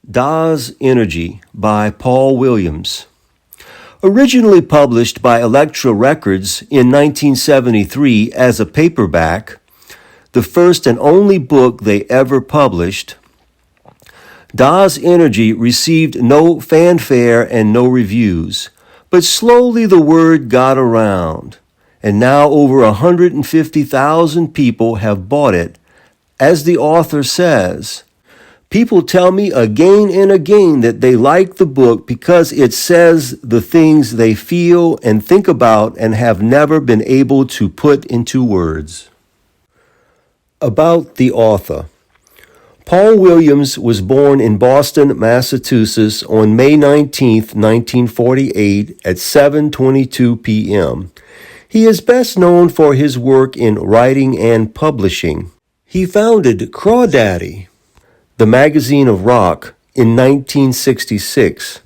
Das Energy by Paul Williams. Originally published by Elektra Records in 1973 as a paperback, the first and only book they ever published, Das Energy received no fanfare and no reviews, but slowly the word got around, and now over 150,000 people have bought it. As the author says, people tell me again and again that they like the book because it says the things they feel and think about and have never been able to put into words. About the author. Paul Williams was born in Boston, Massachusetts on May 19, 1948 at 7:22 p.m. He is best known for his work in writing and publishing. He founded Crawdaddy, the magazine of rock, in 1966.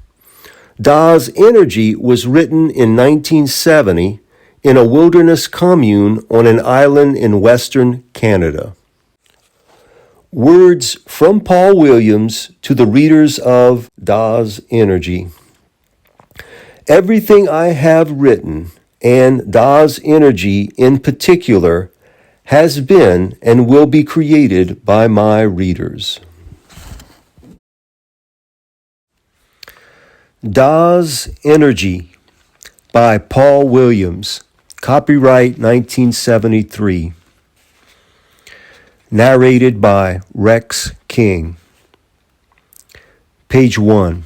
Das Energy was written in 1970 in a wilderness commune on an island in western Canada. Words from Paul Williams to the readers of Das Energy. Everything I have written, and Das Energy in particular, has been and will be created by my readers. Das Energy by Paul Williams. Copyright 1973. Narrated by Rex King. Page 1.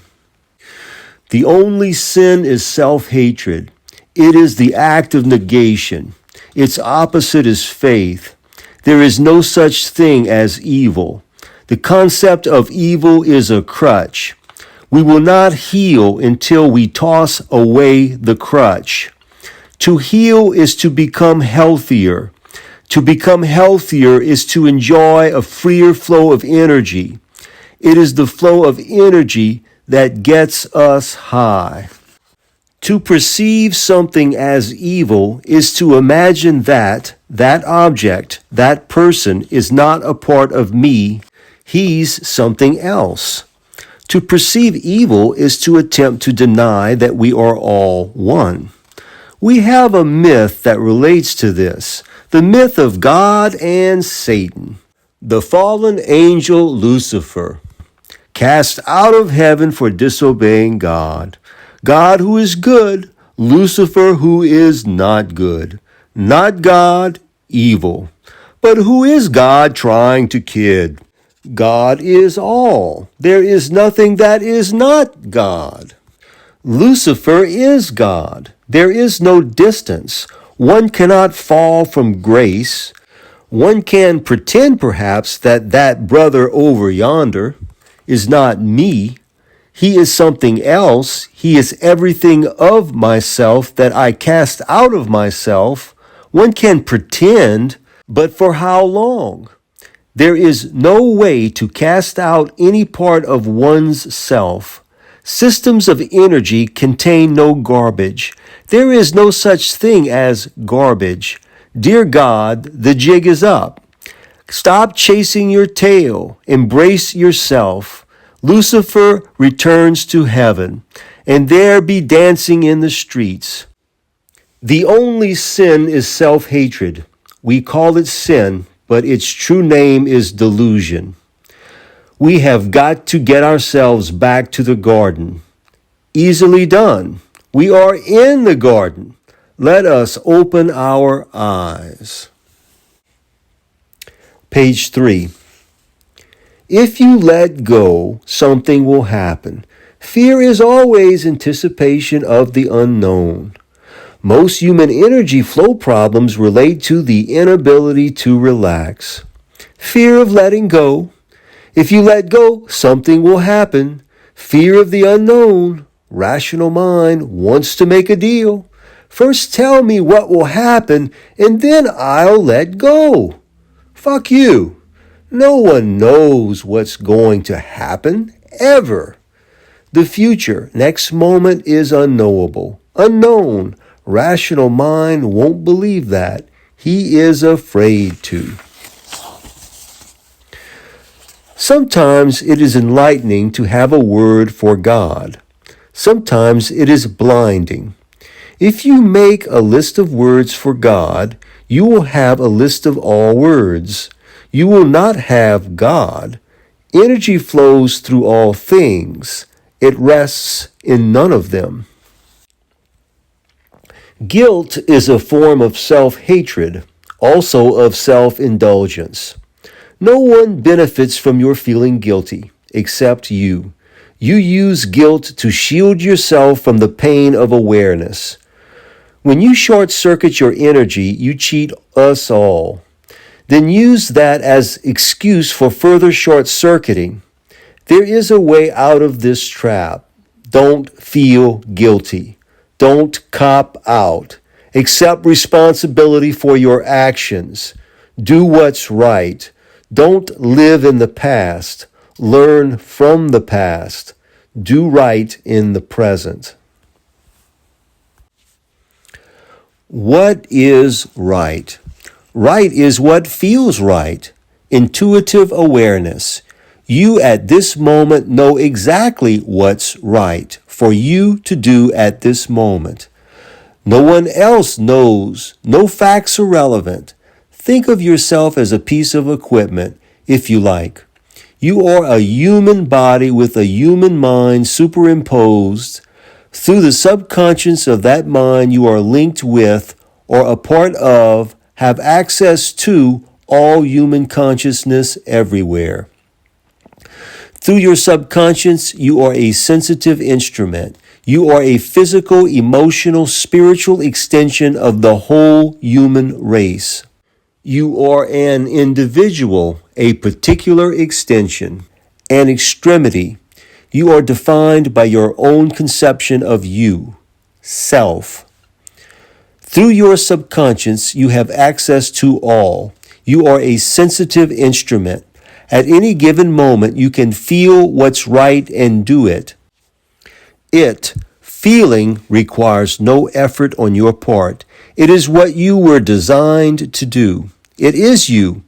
The only sin is self-hatred. It is the act of negation. Its opposite is faith. There is no such thing as evil. The concept of evil is a crutch. We will not heal until we toss away the crutch. To heal is to become healthier. To become healthier is to enjoy a freer flow of energy. It is the flow of energy that gets us high. To perceive something as evil is to imagine that object, that person, is not a part of me. He's something else. To perceive evil is to attempt to deny that we are all one. We have a myth that relates to this, the myth of God and Satan. The fallen angel Lucifer, cast out of heaven for disobeying God. God who is good, Lucifer who is not good. Not God, evil. But who is God trying to kid? God is all. There is nothing that is not God. Lucifer is God. There is no distance. One cannot fall from grace. One can pretend perhaps that brother over yonder is not me. He is something else. He is everything of myself that I cast out of myself. One can pretend, but for how long? There is no way to cast out any part of one's self. Systems of energy contain no garbage. There is no such thing as garbage. Dear God, the jig is up. Stop chasing your tail. Embrace yourself. Lucifer returns to heaven, and there be dancing in the streets. The only sin is self-hatred. We call it sin, but its true name is delusion. We have got to get ourselves back to the garden. Easily done. We are in the garden. Let us open our eyes. Page 3. If you let go, something will happen. Fear is always anticipation of the unknown. Most human energy flow problems relate to the inability to relax. Fear of letting go. If you let go, something will happen. Fear of the unknown. Rational mind wants to make a deal. First tell me what will happen, and then I'll let go. Fuck you. No one knows what's going to happen, ever. The future, next moment, is unknowable, unknown. Rational mind won't believe that. He is afraid to. Sometimes it is enlightening to have a word for God. Sometimes it is blinding. If you make a list of words for God, you will have a list of all words. You will not have God. Energy flows through all things. It rests in none of them. Guilt is a form of self-hatred, also of self-indulgence. No one benefits from your feeling guilty except you. You use guilt to shield yourself from the pain of awareness. When you short-circuit your energy, you cheat us all. Then use that as excuse for further short-circuiting. There is a way out of this trap. Don't feel guilty. Don't cop out. Accept responsibility for your actions. Do what's right. Don't live in the past. Learn from the past. Do right in the present. What is right? Right is what feels right. Intuitive awareness. You at this moment know exactly what's right for you to do at this moment. No one else knows. No facts are relevant. Think of yourself as a piece of equipment, if you like. You are a human body with a human mind superimposed. Through the subconscious of that mind, you are linked with, or a part of, have access to all human consciousness everywhere. Through your subconscious, you are a sensitive instrument. You are a physical, emotional, spiritual extension of the whole human race. You are an individual, a particular extension, an extremity. You are defined by your own conception of you, self. Through your subconscious, you have access to all. You are a sensitive instrument. At any given moment, you can feel what's right and do it. Feeling requires no effort on your part. It is what you were designed to do. It is you.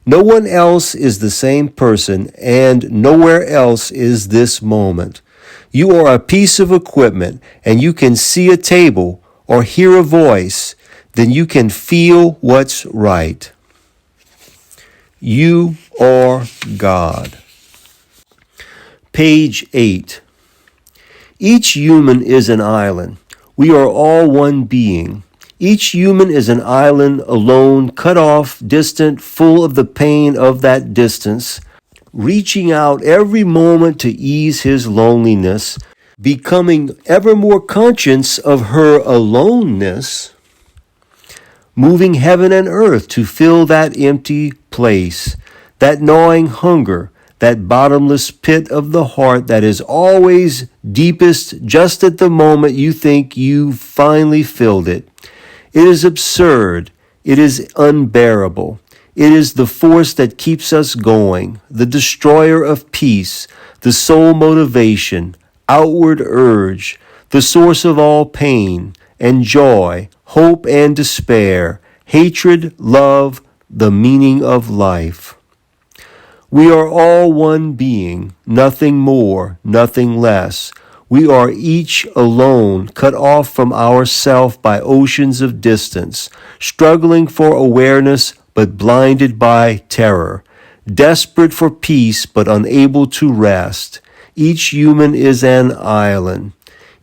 No one else is the same person, and nowhere else is this moment. You are a piece of equipment, and you can see a table or hear a voice. Then you can feel what's right. You are God. Page 8. Each human is an island. We are all one being. Each human is an island, alone, cut off, distant, full of the pain of that distance, reaching out every moment to ease his loneliness, becoming ever more conscious of her aloneness, moving heaven and earth to fill that empty place, that gnawing hunger, that bottomless pit of the heart that is always deepest just at the moment you think you've finally filled it. It is absurd. It is unbearable. It is the force that keeps us going, the destroyer of peace, the sole motivation, outward urge, the source of all pain and joy, hope and despair, hatred, love, the meaning of life. We are all one being, nothing more, nothing less. We are each alone, cut off from ourself by oceans of distance, struggling for awareness but blinded by terror, desperate for peace but unable to rest. Each human is an island.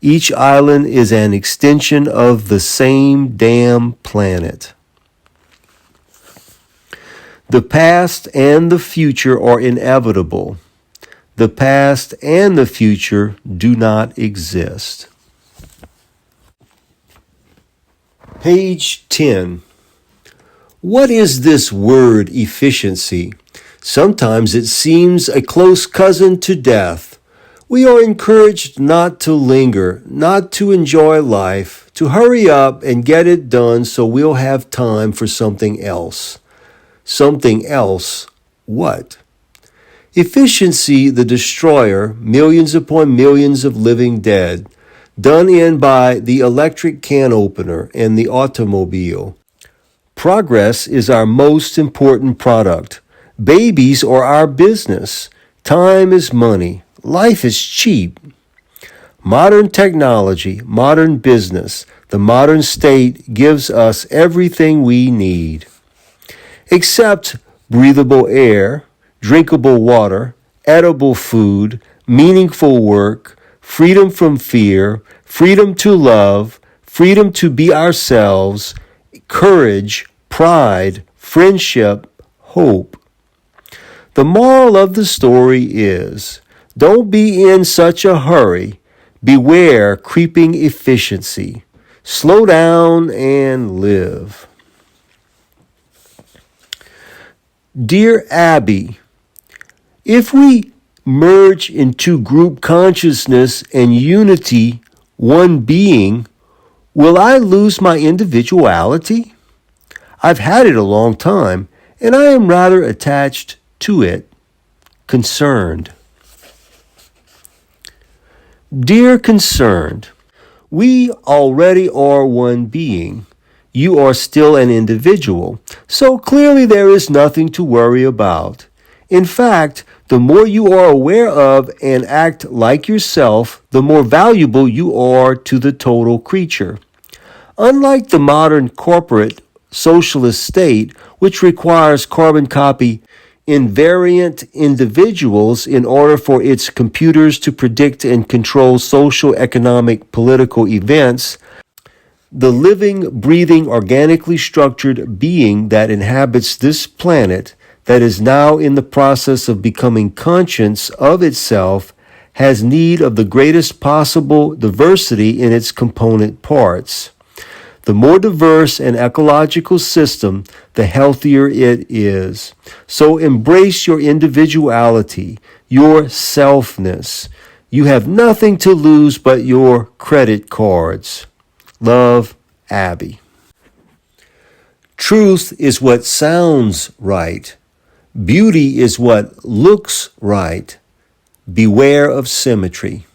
Each island is an extension of the same damn planet. The past and the future are inevitable. The past and the future do not exist. Page 10. What is this word efficiency? Sometimes it seems a close cousin to death. We are encouraged not to linger, not to enjoy life, to hurry up and get it done so we'll have time for something else. Something else, what? Efficiency, the destroyer, millions upon millions of living dead, done in by the electric can opener and the automobile. Progress is our most important product. Babies are our business. Time is money. Life is cheap. Modern technology, modern business, the modern state gives us everything we need. Except breathable air, drinkable water, edible food, meaningful work, freedom from fear, freedom to love, freedom to be ourselves, courage, pride, friendship, hope. The moral of the story is, don't be in such a hurry. Beware creeping efficiency. Slow down and live. Dear Abby, if we merge into group consciousness and unity, one being, will I lose my individuality? I've had it a long time, and I am rather attached to it, concerned. Dear Concerned, we already are one being. You are still an individual, so clearly there is nothing to worry about. In fact, the more you are aware of and act like yourself, the more valuable you are to the total creature. Unlike the modern corporate socialist state, which requires carbon copy invariant individuals in order for its computers to predict and control social, economic, political events, the living, breathing, organically structured being that inhabits this planet, that is now in the process of becoming conscious of itself, has need of the greatest possible diversity in its component parts. The more diverse an ecological system, the healthier it is. So embrace your individuality, your selfness. You have nothing to lose but your credit cards. Love, Abby. Truth is what sounds right. Beauty is what looks right. Beware of symmetry.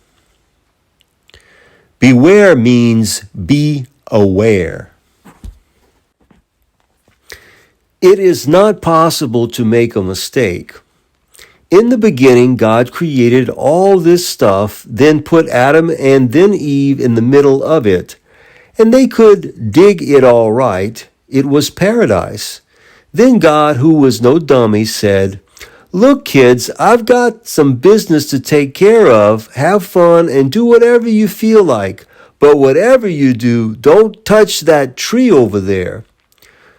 Beware means be aware. It is not possible to make a mistake. In the beginning, God created all this stuff, then put Adam and then Eve in the middle of it, and they could dig it all right. It was paradise. Then God, who was no dummy, said, "Look, kids, I've got some business to take care of. Have fun and do whatever you feel like. But whatever you do, don't touch that tree over there."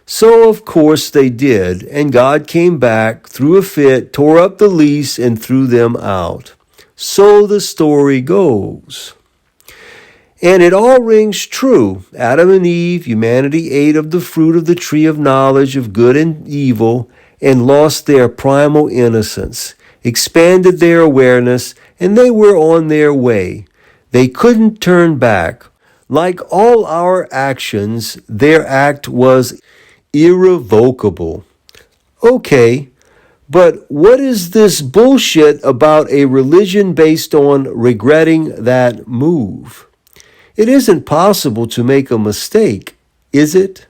So, of course, they did, and God came back, threw a fit, tore up the lease, and threw them out. So the story goes. And it all rings true. Adam and Eve, humanity ate of the fruit of the tree of knowledge of good and evil and lost their primal innocence, expanded their awareness, and they were on their way. They couldn't turn back. Like all our actions, their act was irrevocable. Okay, but what is this bullshit about a religion based on regretting that move? It isn't possible to make a mistake, is it?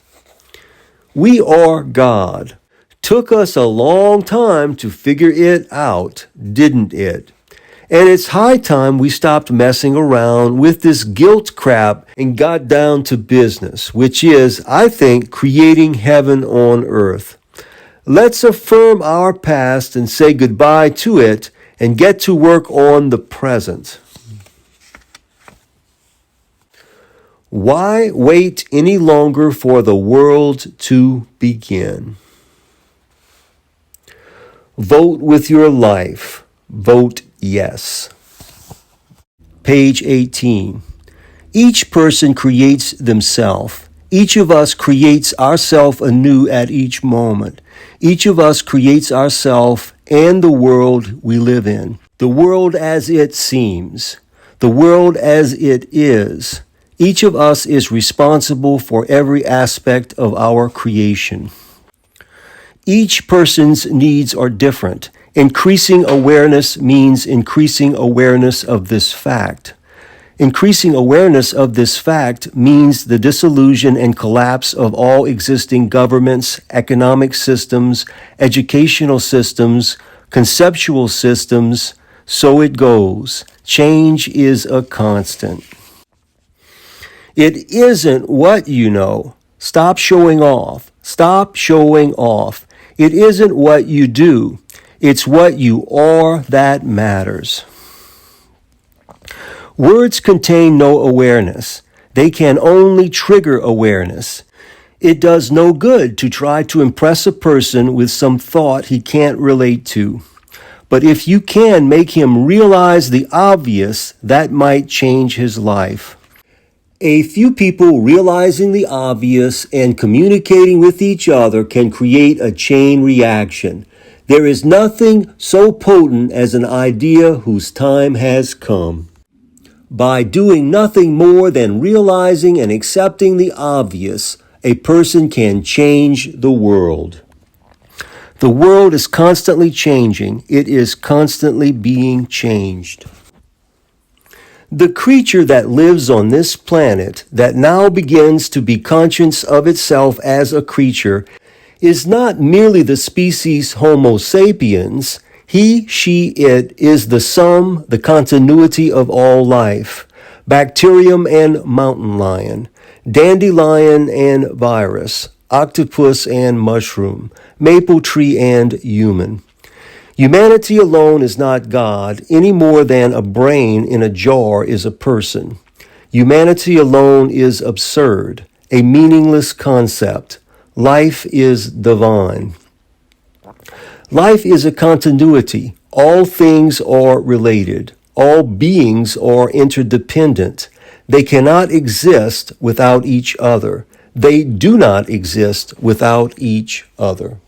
We are God. Took us a long time to figure it out, didn't it? And it's high time we stopped messing around with this guilt crap and got down to business, which is, I think, creating heaven on earth. Let's affirm our past and say goodbye to it and get to work on the present. Why wait any longer for the world to begin? Vote with your life. Vote yes. Page 18. Each person creates themselves. Each of us creates ourselves anew at each moment. Each of us creates ourselves and the world we live in. The world as it seems. The world as it is. Each of us is responsible for every aspect of our creation. Each person's needs are different. Increasing awareness means increasing awareness of this fact. Increasing awareness of this fact means the dissolution and collapse of all existing governments, economic systems, educational systems, conceptual systems. So it goes. Change is a constant. It isn't what you know. Stop showing off. Stop showing off. It isn't what you do. It's what you are that matters. Words contain no awareness. They can only trigger awareness. It does no good to try to impress a person with some thought he can't relate to. But if you can make him realize the obvious, that might change his life. A few people realizing the obvious and communicating with each other can create a chain reaction. There is nothing so potent as an idea whose time has come. By doing nothing more than realizing and accepting the obvious, a person can change the world. The world is constantly changing. It is constantly being changed. The creature that lives on this planet that now begins to be conscious of itself as a creature is not merely the species Homo sapiens. He, she, it is the sum, the continuity of all life. Bacterium and mountain lion, dandelion and virus, octopus and mushroom, maple tree and human. Humanity alone is not God any more than a brain in a jar is a person. Humanity alone is absurd, a meaningless concept. Life is divine. Life is a continuity. All things are related. All beings are interdependent. They cannot exist without each other. They do not exist without each other.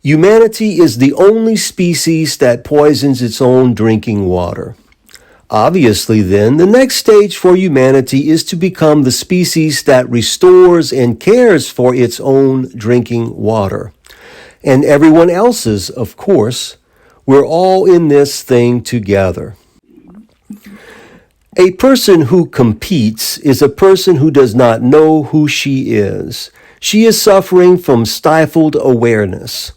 Humanity is the only species that poisons its own drinking water. Obviously, then, the next stage for humanity is to become the species that restores and cares for its own drinking water. And everyone else's, of course. We're all in this thing together. A person who competes is a person who does not know who she is. She is suffering from stifled awareness.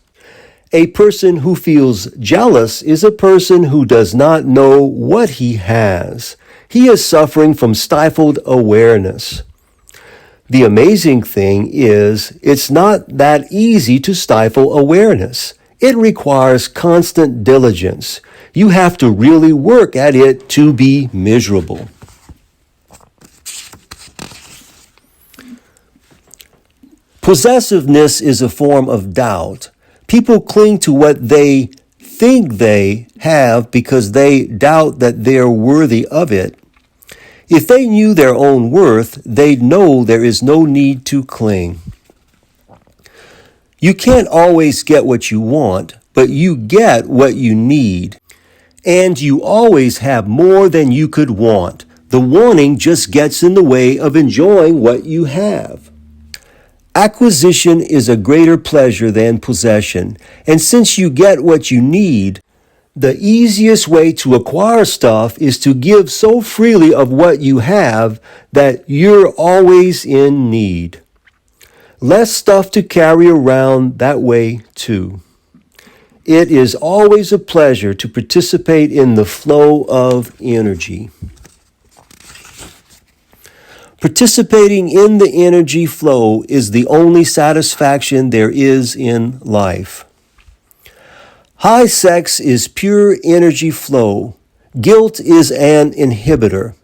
A person who feels jealous is a person who does not know what he has. He is suffering from stifled awareness. The amazing thing is, it's not that easy to stifle awareness. It requires constant diligence. You have to really work at it to be miserable. Possessiveness is a form of doubt. People cling to what they think they have because they doubt that they're worthy of it. If they knew their own worth, they'd know there is no need to cling. You can't always get what you want, but you get what you need. And you always have more than you could want. The wanting just gets in the way of enjoying what you have. Acquisition is a greater pleasure than possession, and since you get what you need, the easiest way to acquire stuff is to give so freely of what you have that you're always in need. Less stuff to carry around that way too. It is always a pleasure to participate in the flow of energy. Participating in the energy flow is the only satisfaction there is in life. High sex is pure energy flow. Guilt is an inhibitor.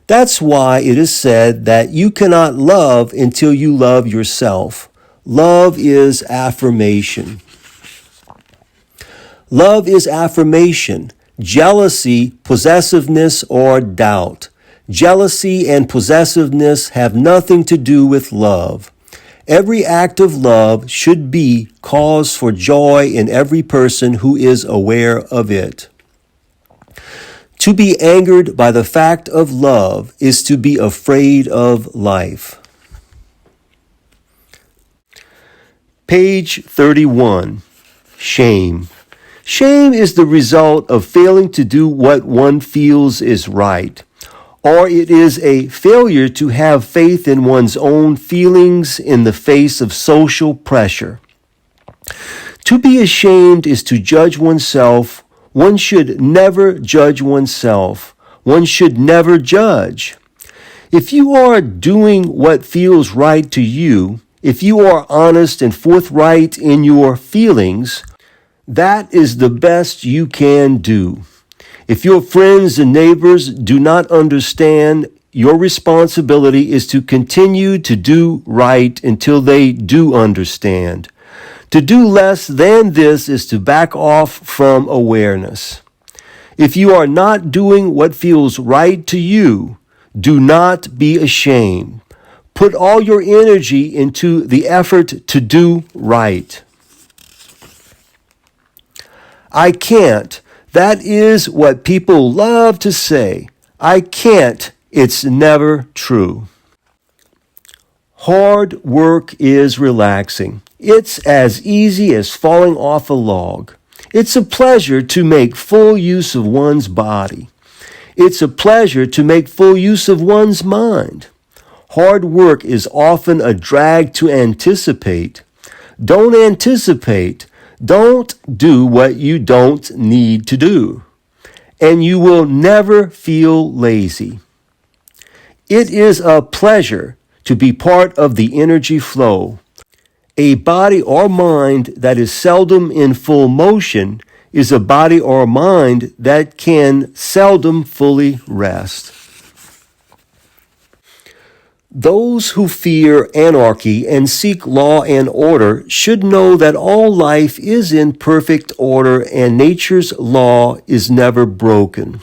That's why it is said that you cannot love until you love yourself. Love is affirmation. Love is affirmation. Jealousy, possessiveness, or doubt. Jealousy and possessiveness have nothing to do with love. Every act of love should be cause for joy in every person who is aware of it. To be angered by the fact of love is to be afraid of life. Page 31. Shame. Shame is the result of failing to do what one feels is right, or it is a failure to have faith in one's own feelings in the face of social pressure. To be ashamed is to judge oneself. One should never judge oneself. One should never judge. If you are doing what feels right to you, if you are honest and forthright in your feelings, that is the best you can do. If your friends and neighbors do not understand, your responsibility is to continue to do right until they do understand. To do less than this is to back off from awareness. If you are not doing what feels right to you, do not be ashamed. Put all your energy into the effort to do right. I can't. That is what people love to say. I can't. It's never true. Hard work is relaxing. It's as easy as falling off a log. It's a pleasure to make full use of one's body. It's a pleasure to make full use of one's mind. Hard work is often a drag to anticipate. Don't anticipate. Don't do what you don't need to do, and you will never feel lazy. It is a pleasure to be part of the energy flow. A body or mind that is seldom in full motion is a body or mind that can seldom fully rest. Those who fear anarchy and seek law and order should know that all life is in perfect order and nature's law is never broken.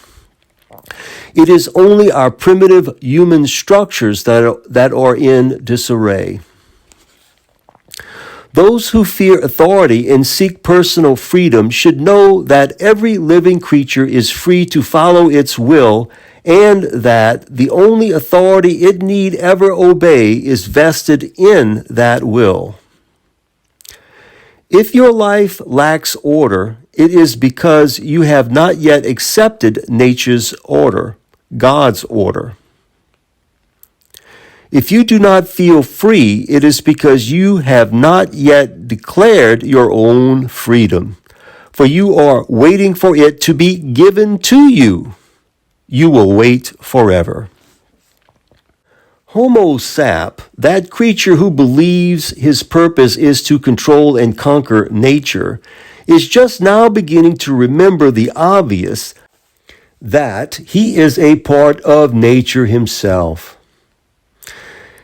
It is only our primitive human structures that are in disarray. Those who fear authority and seek personal freedom should know that every living creature is free to follow its will and that the only authority it need ever obey is vested in that will. If your life lacks order, it is because you have not yet accepted nature's order, God's order. If you do not feel free, it is because you have not yet declared your own freedom, for you are waiting for it to be given to you. You will wait forever. Homo sap, that creature who believes his purpose is to control and conquer nature, is just now beginning to remember the obvious, that he is a part of nature himself.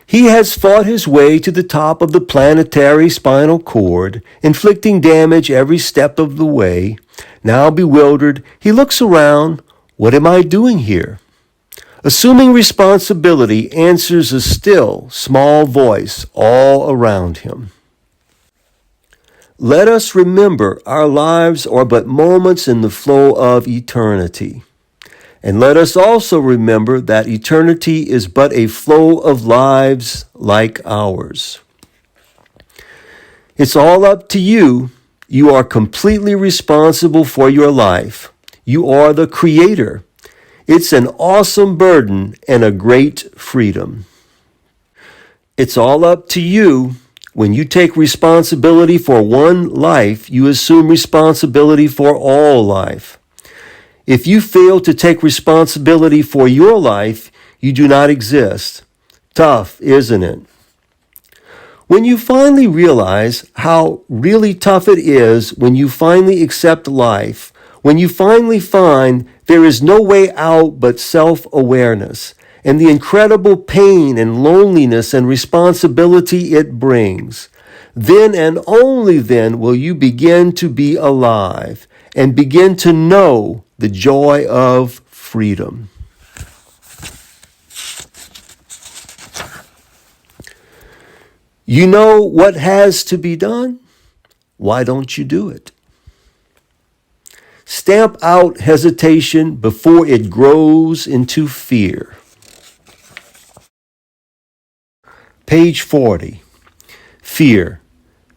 He has fought his way to the top of the planetary spinal cord, inflicting damage every step of the way. Now bewildered, he looks around. What am I doing here? Assuming responsibility answers a still, small voice all around him. Let us remember our lives are but moments in the flow of eternity. And let us also remember that eternity is but a flow of lives like ours. It's all up to you. You are completely responsible for your life. You are the creator. It's an awesome burden and a great freedom. It's all up to you. When you take responsibility for one life, you assume responsibility for all life. If you fail to take responsibility for your life, you do not exist. Tough, isn't it? When you finally realize how really tough it is, when you finally accept life, when you finally find there is no way out but self-awareness and the incredible pain and loneliness and responsibility it brings, then and only then will you begin to be alive and begin to know the joy of freedom. You know what has to be done? Why don't you do it? Stamp out hesitation before it grows into fear. Page 40. Fear.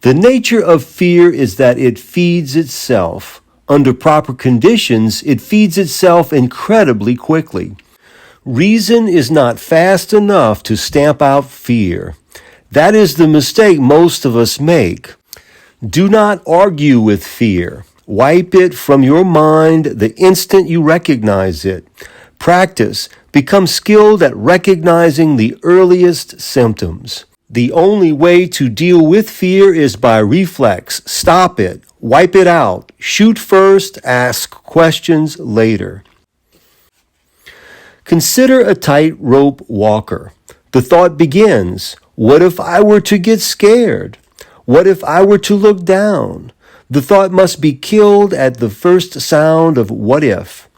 The nature of fear is that it feeds itself. Under proper conditions, it feeds itself incredibly quickly. Reason is not fast enough to stamp out fear. That is the mistake most of us make. Do not argue with fear. Wipe it from your mind the instant you recognize it. Practice. Become skilled at recognizing the earliest symptoms. The only way to deal with fear is by reflex. Stop it. Wipe it out. Shoot first. Ask questions later. Consider a tightrope walker. The thought begins, what if I were to get scared? What if I were to look down? The thought must be killed at the first sound of what if.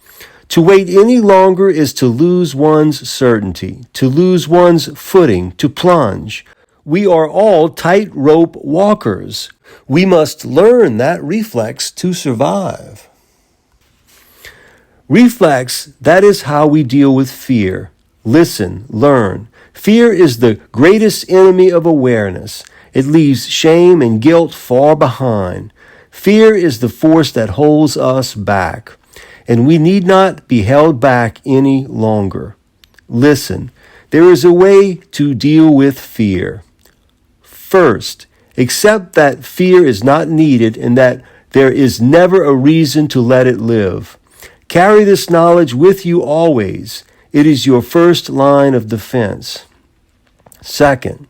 To wait any longer is to lose one's certainty, to lose one's footing, to plunge. We are all tightrope walkers. We must learn that reflex to survive. Reflex, that is how we deal with fear. Listen, learn. Fear is the greatest enemy of awareness. It leaves shame and guilt far behind. Fear is the force that holds us back, and we need not be held back any longer. Listen, there is a way to deal with fear. First, accept that fear is not needed and that there is never a reason to let it live. Carry this knowledge with you always. It is your first line of defense. Second,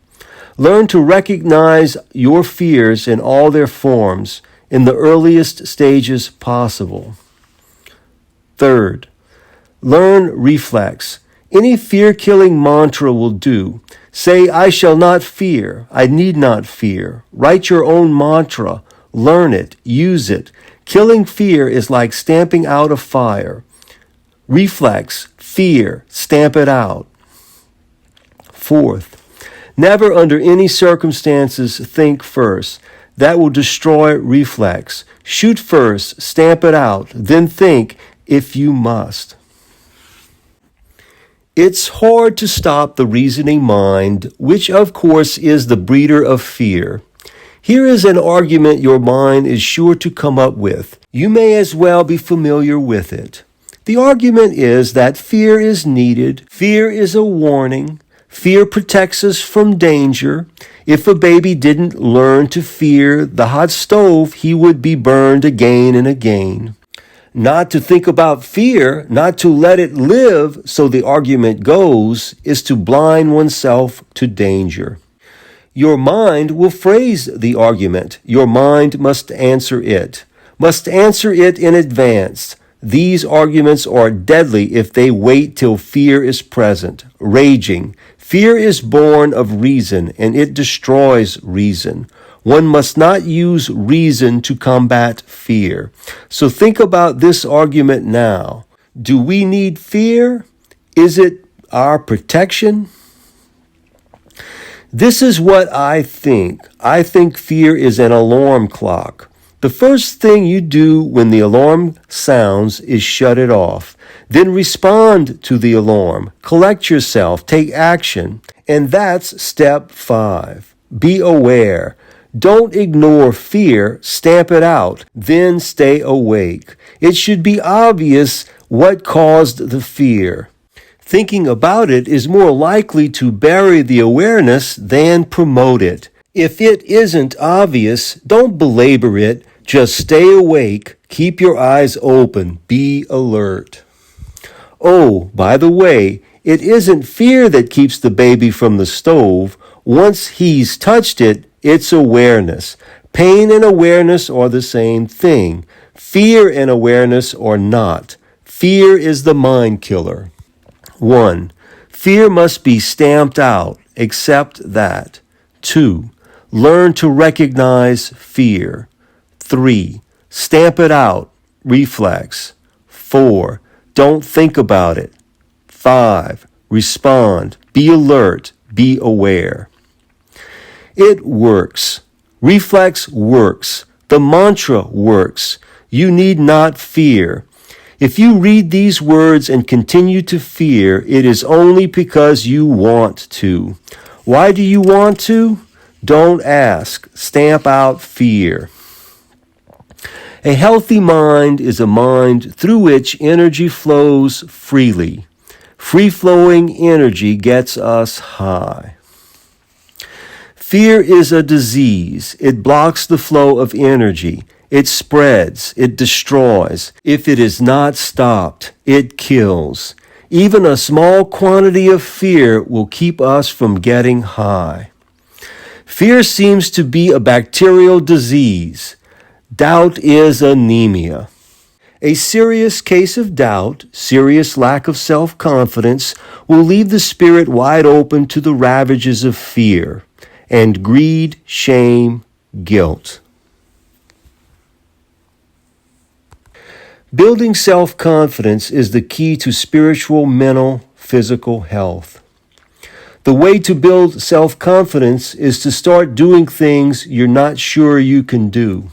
learn to recognize your fears in all their forms in the earliest stages possible. Third, learn reflex. Any fear-killing mantra will do. Say, I shall not fear. I need not fear. Write your own mantra. Learn it. Use it. Killing fear is like stamping out a fire. Reflex, fear, stamp it out. Fourth, never under any circumstances think first. That will destroy reflex. Shoot first, stamp it out, then think if you must. It's hard to stop the reasoning mind, which of course is the breeder of fear. Here is an argument your mind is sure to come up with. You may as well be familiar with it. The argument is that fear is needed. Fear is a warning. Fear protects us from danger. If a baby didn't learn to fear the hot stove, he would be burned again and again. Not to think about fear, not to let it live, so the argument goes, is to blind oneself to danger. Your mind will phrase the argument. Your mind must answer it in advance. These arguments are deadly if they wait till fear is present, raging. Fear is born of reason, and it destroys reason. One must not use reason to combat fear. So think about this argument now. Do we need fear? Is it our protection? This is what I think. I think fear is an alarm clock. The first thing you do when the alarm sounds is shut it off. Then respond to the alarm. Collect yourself. Take action. And that's step 5. Be aware. Don't ignore fear. Stamp it out. Then stay awake. It should be obvious what caused the fear. Thinking about it is more likely to bury the awareness than promote it. If it isn't obvious, don't belabor it. Just stay awake. Keep your eyes open. Be alert. Oh, by the way, it isn't fear that keeps the baby from the stove. Once he's touched it, it's awareness. Pain and awareness are the same thing. Fear and awareness are not. Fear is the mind killer. 1. Fear must be stamped out. Accept that. 2. Learn to recognize fear. 3. Stamp it out. Reflex. 4. Don't think about it. 5. Respond. Be alert. Be aware. It works. Reflex works. The mantra works. You need not fear. If you read these words and continue to fear, it is only because you want to. Why do you want to? Don't ask. Stamp out fear. A healthy mind is a mind through which energy flows freely. Free-flowing energy gets us high. Fear is a disease. It blocks the flow of energy. It spreads. It destroys. If it is not stopped, it kills. Even a small quantity of fear will keep us from getting high. Fear seems to be a bacterial disease. Doubt is anemia. A serious case of doubt, serious lack of self-confidence, will leave the spirit wide open to the ravages of fear and greed, shame, guilt. Building self-confidence is the key to spiritual, mental, physical health. The way to build self-confidence is to start doing things you're not sure you can do.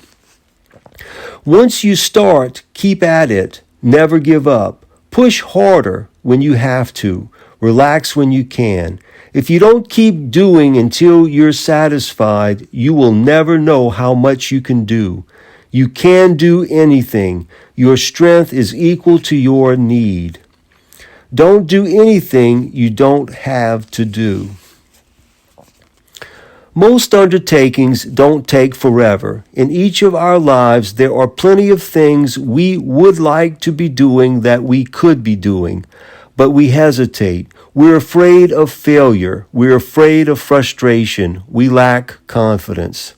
Once you start, keep at it. Never give up. Push harder when you have to. Relax when you can. If you don't keep doing until you're satisfied, you will never know how much you can do. You can do anything. Your strength is equal to your need. Don't do anything you don't have to do. Most undertakings don't take forever. In each of our lives, there are plenty of things we would like to be doing that we could be doing, but we hesitate. We're afraid of failure. We're afraid of frustration. We lack confidence.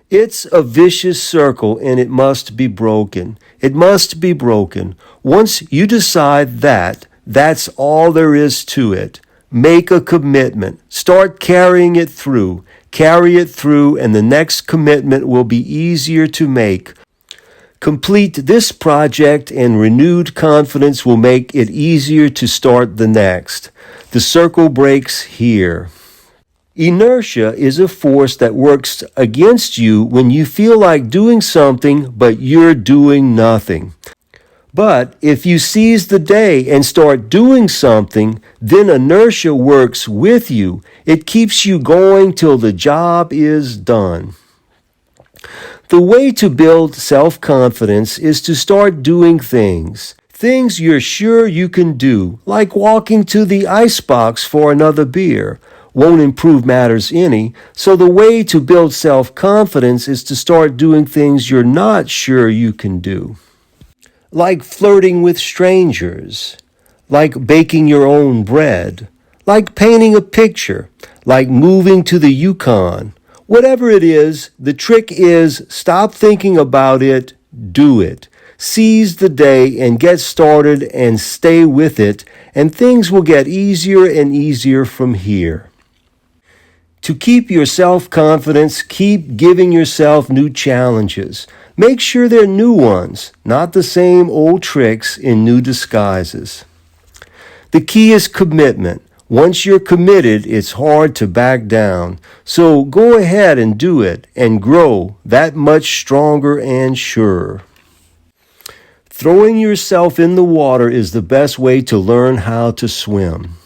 It's a vicious circle, and it must be broken. It must be broken. Once you decide that, that's all there is to it. Make a commitment. Start carrying it through. Carry it through, and the next commitment will be easier to make. Complete this project, and renewed confidence will make it easier to start the next. The circle breaks here. Inertia is a force that works against you when you feel like doing something, but you're doing nothing. But if you seize the day and start doing something, then inertia works with you. It keeps you going till the job is done. The way to build self-confidence is to start doing things. Things you're sure you can do, like walking to the icebox for another beer. Won't improve matters any. So the way to build self-confidence is to start doing things you're not sure you can do. Like flirting with strangers, like baking your own bread, like painting a picture, like moving to the Yukon. Whatever it is, the trick is stop thinking about it, do it. Seize the day and get started and stay with it, and things will get easier and easier from here. To keep your self-confidence, keep giving yourself new challenges. Make sure they're new ones, not the same old tricks in new disguises. The key is commitment. Once you're committed, it's hard to back down. So go ahead and do it and grow that much stronger and surer. Throwing yourself in the water is the best way to learn how to swim.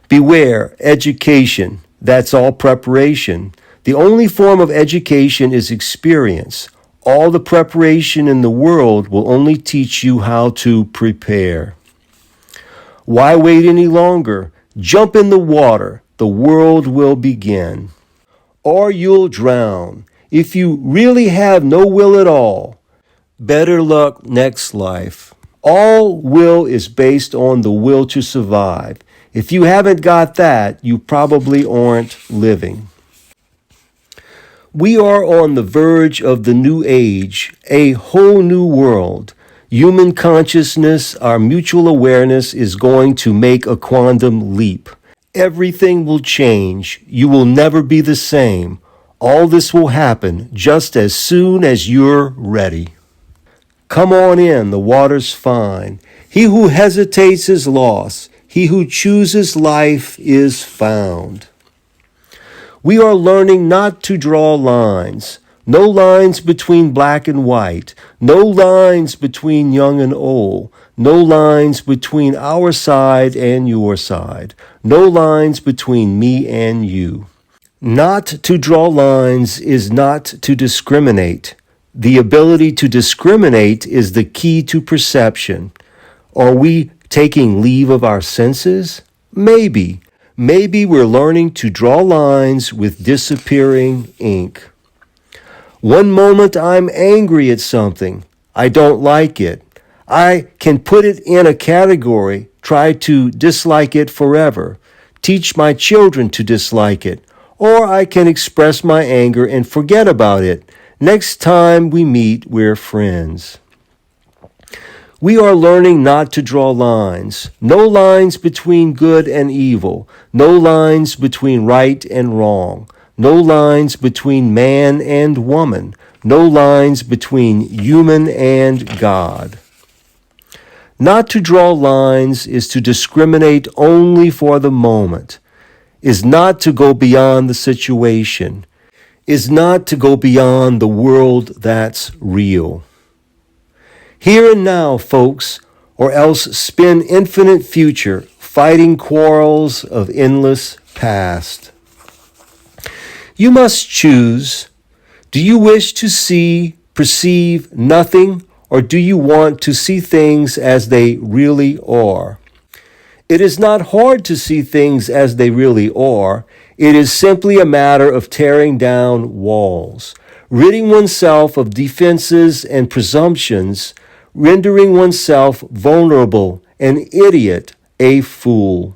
Beware, education. That's all preparation. The only form of education is experience. All the preparation in the world will only teach you how to prepare. Why wait any longer? Jump in the water. The world will begin. Or you'll drown. If you really have no will at all, better luck next life. All will is based on the will to survive. If you haven't got that, you probably aren't living. We are on the verge of the new age, a whole new world. Human consciousness, our mutual awareness is going to make a quantum leap. Everything will change. You will never be the same. All this will happen just as soon as you're ready. Come on in, the water's fine. He who hesitates is lost. He who chooses life is found. We are learning not to draw lines. No lines between black and white. No lines between young and old. No lines between our side and your side. No lines between me and you. Not to draw lines is not to discriminate. The ability to discriminate is the key to perception. Are we taking leave of our senses? Maybe. Maybe we're learning to draw lines with disappearing ink. One moment I'm angry at something. I don't like it. I can put it in a category, try to dislike it forever, teach my children to dislike it, or I can express my anger and forget about it. Next time we meet, we're friends. We are learning not to draw lines. No lines between good and evil. No lines between right and wrong. No lines between man and woman. No lines between human and God. Not to draw lines is to discriminate only for the moment, is not to go beyond the situation, is not to go beyond the world that's real. Here and now, folks, or else spend infinite future fighting quarrels of endless past. You must choose. Do you wish to see, perceive nothing, or do you want to see things as they really are? It is not hard to see things as they really are. It is simply a matter of tearing down walls, ridding oneself of defenses and presumptions, rendering oneself vulnerable, an idiot, a fool.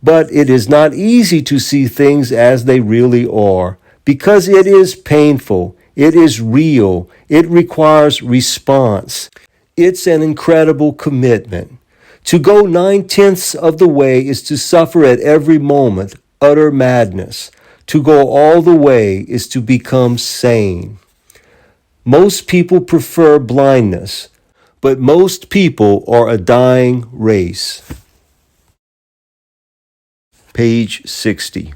But it is not easy to see things as they really are, because it is painful, it is real, it requires response. It's an incredible commitment. To go 9/10 of the way is to suffer at every moment utter madness. To go all the way is to become sane. Most people prefer blindness, but most people are a dying race. Page 60.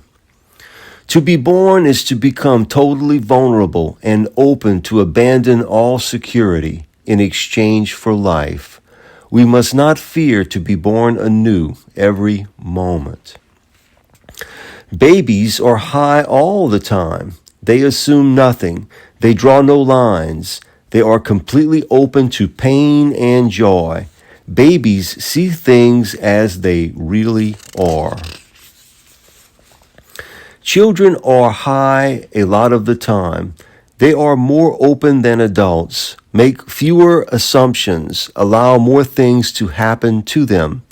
To be born is to become totally vulnerable and open to abandon all security in exchange for life. We must not fear to be born anew every moment. Babies are high all the time. They assume nothing. They draw no lines. They are completely open to pain and joy. Babies see things as they really are. Children are high a lot of the time. They are more open than adults, make fewer assumptions, allow more things to happen to them.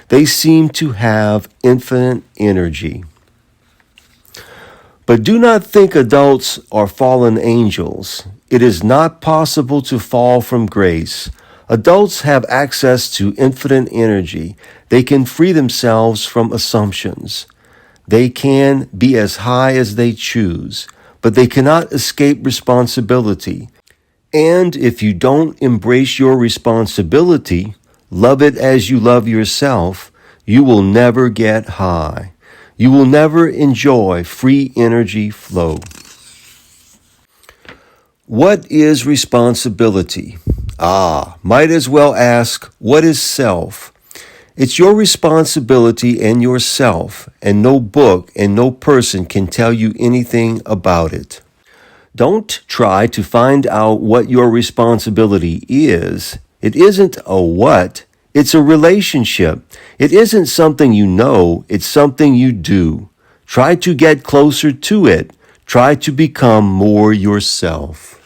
They seem to have infinite energy. But do not think adults are fallen angels. It is not possible to fall from grace. Adults have access to infinite energy. They can free themselves from assumptions. They can be as high as they choose, but they cannot escape responsibility. And if you don't embrace your responsibility, love it as you love yourself, you will never get high. You will never enjoy free energy flow. What is responsibility? Might as well ask, what is self? It's your responsibility and yourself, and no book and no person can tell you anything about it. Don't try to find out what your responsibility is. It isn't a what, it's a relationship. It isn't something you know, it's something you do. Try to get closer to it. Try to become more yourself.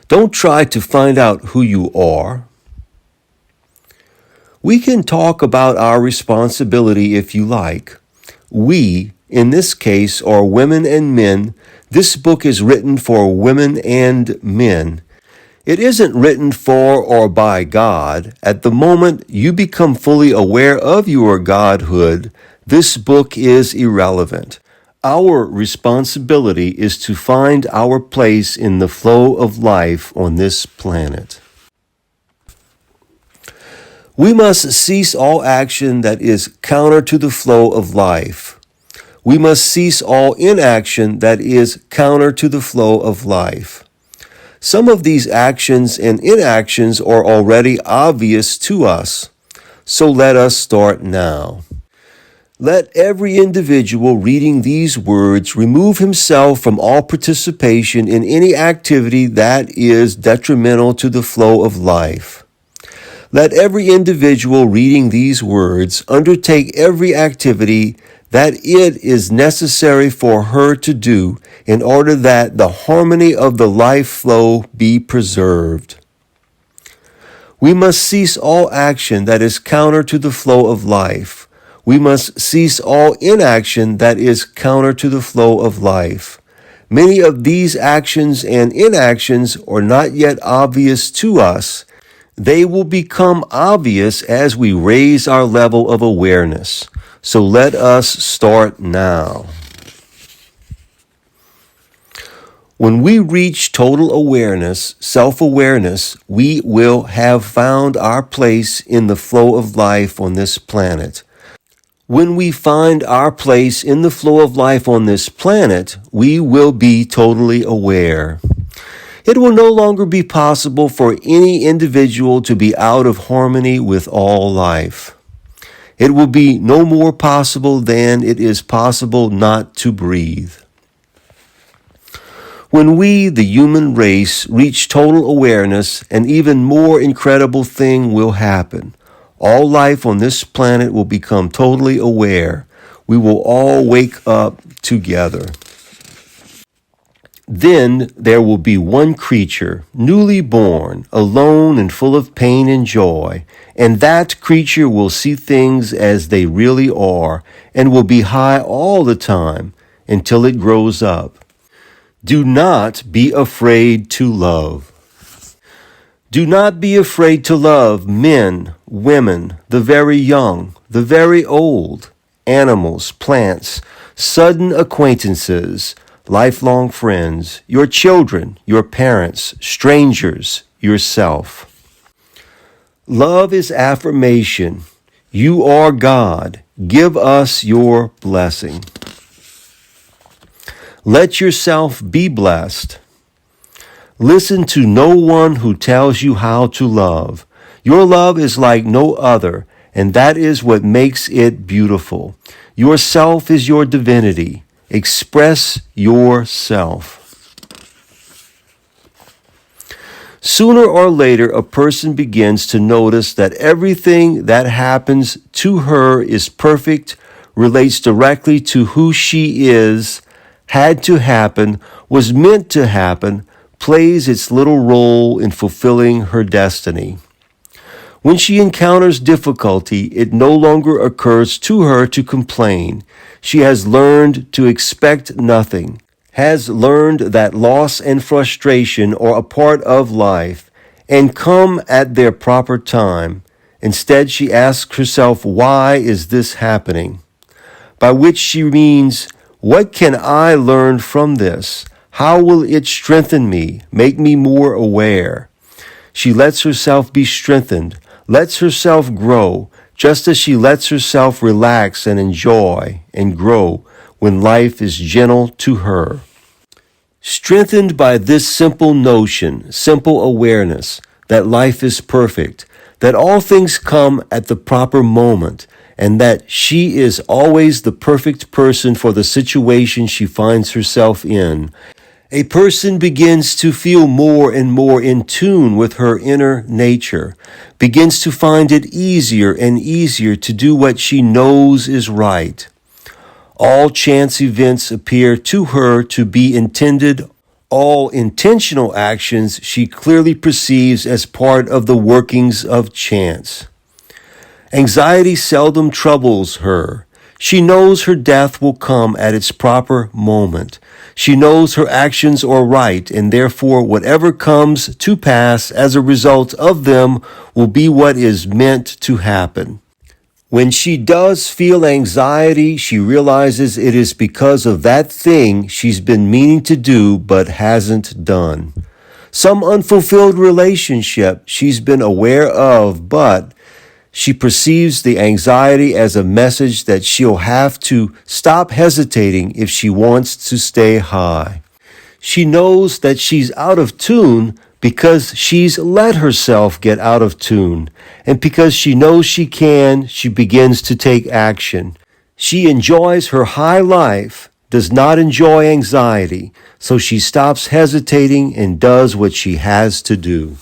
Don't try to find out who you are. We can talk about our responsibility if you like. We, in this case, are women and men. This book is written for women and men. It isn't written for or by God. At the moment you become fully aware of your godhood, this book is irrelevant. Our responsibility is to find our place in the flow of life on this planet. We must cease all action that is counter to the flow of life. We must cease all inaction that is counter to the flow of life. Some of these actions and inactions are already obvious to us, so let us start now. Let every individual reading these words remove himself from all participation in any activity that is detrimental to the flow of life. Let every individual reading these words undertake every activity that it is necessary for her to do in order that the harmony of the life flow be preserved. We must cease all action that is counter to the flow of life. We must cease all inaction that is counter to the flow of life. Many of these actions and inactions are not yet obvious to us. They will become obvious as we raise our level of awareness. So let us start now. When we reach total awareness, self-awareness, we will have found our place in the flow of life on this planet. When we find our place in the flow of life on this planet, we will be totally aware. It will no longer be possible for any individual to be out of harmony with all life. It will be no more possible than it is possible not to breathe. When we, the human race, reach total awareness, an even more incredible thing will happen. All life on this planet will become totally aware. We will all wake up together. Then there will be one creature, newly born, alone and full of pain and joy, and that creature will see things as they really are and will be high all the time until it grows up. Do not be afraid to love. Do not be afraid to love men, women, the very young, the very old, animals, plants, sudden acquaintances, lifelong friends, your children, your parents, strangers, yourself. Love is affirmation. You are God. Give us your blessing. Let yourself be blessed. Listen to no one who tells you how to love. Your love is like no other, and that is what makes it beautiful. Yourself is your divinity. Express yourself. Sooner or later, a person begins to notice that everything that happens to her is perfect, relates directly to who she is, had to happen, was meant to happen, plays its little role in fulfilling her destiny. When she encounters difficulty, it no longer occurs to her to complain. She has learned to expect nothing, has learned that loss and frustration are a part of life and come at their proper time. Instead, she asks herself, why is this happening? By which she means, what can I learn from this? How will it strengthen me, make me more aware? She lets herself be strengthened, lets herself grow, just as she lets herself relax and enjoy and grow when life is gentle to her. Strengthened by this simple notion, simple awareness, that life is perfect, that all things come at the proper moment, and that she is always the perfect person for the situation she finds herself in, a person begins to feel more and more in tune with her inner nature, begins to find it easier and easier to do what she knows is right. All chance events appear to her to be intended. All intentional actions she clearly perceives as part of the workings of chance. Anxiety seldom troubles her. She knows her death will come at its proper moment. She knows her actions are right, and therefore whatever comes to pass as a result of them will be what is meant to happen. When she does feel anxiety, she realizes it is because of that thing she's been meaning to do but hasn't done. Some unfulfilled relationship she's been aware of, but she perceives the anxiety as a message that she'll have to stop hesitating if she wants to stay high. She knows that she's out of tune because she's let herself get out of tune, and because she knows she can, she begins to take action. She enjoys her high life, does not enjoy anxiety, so she stops hesitating and does what she has to do.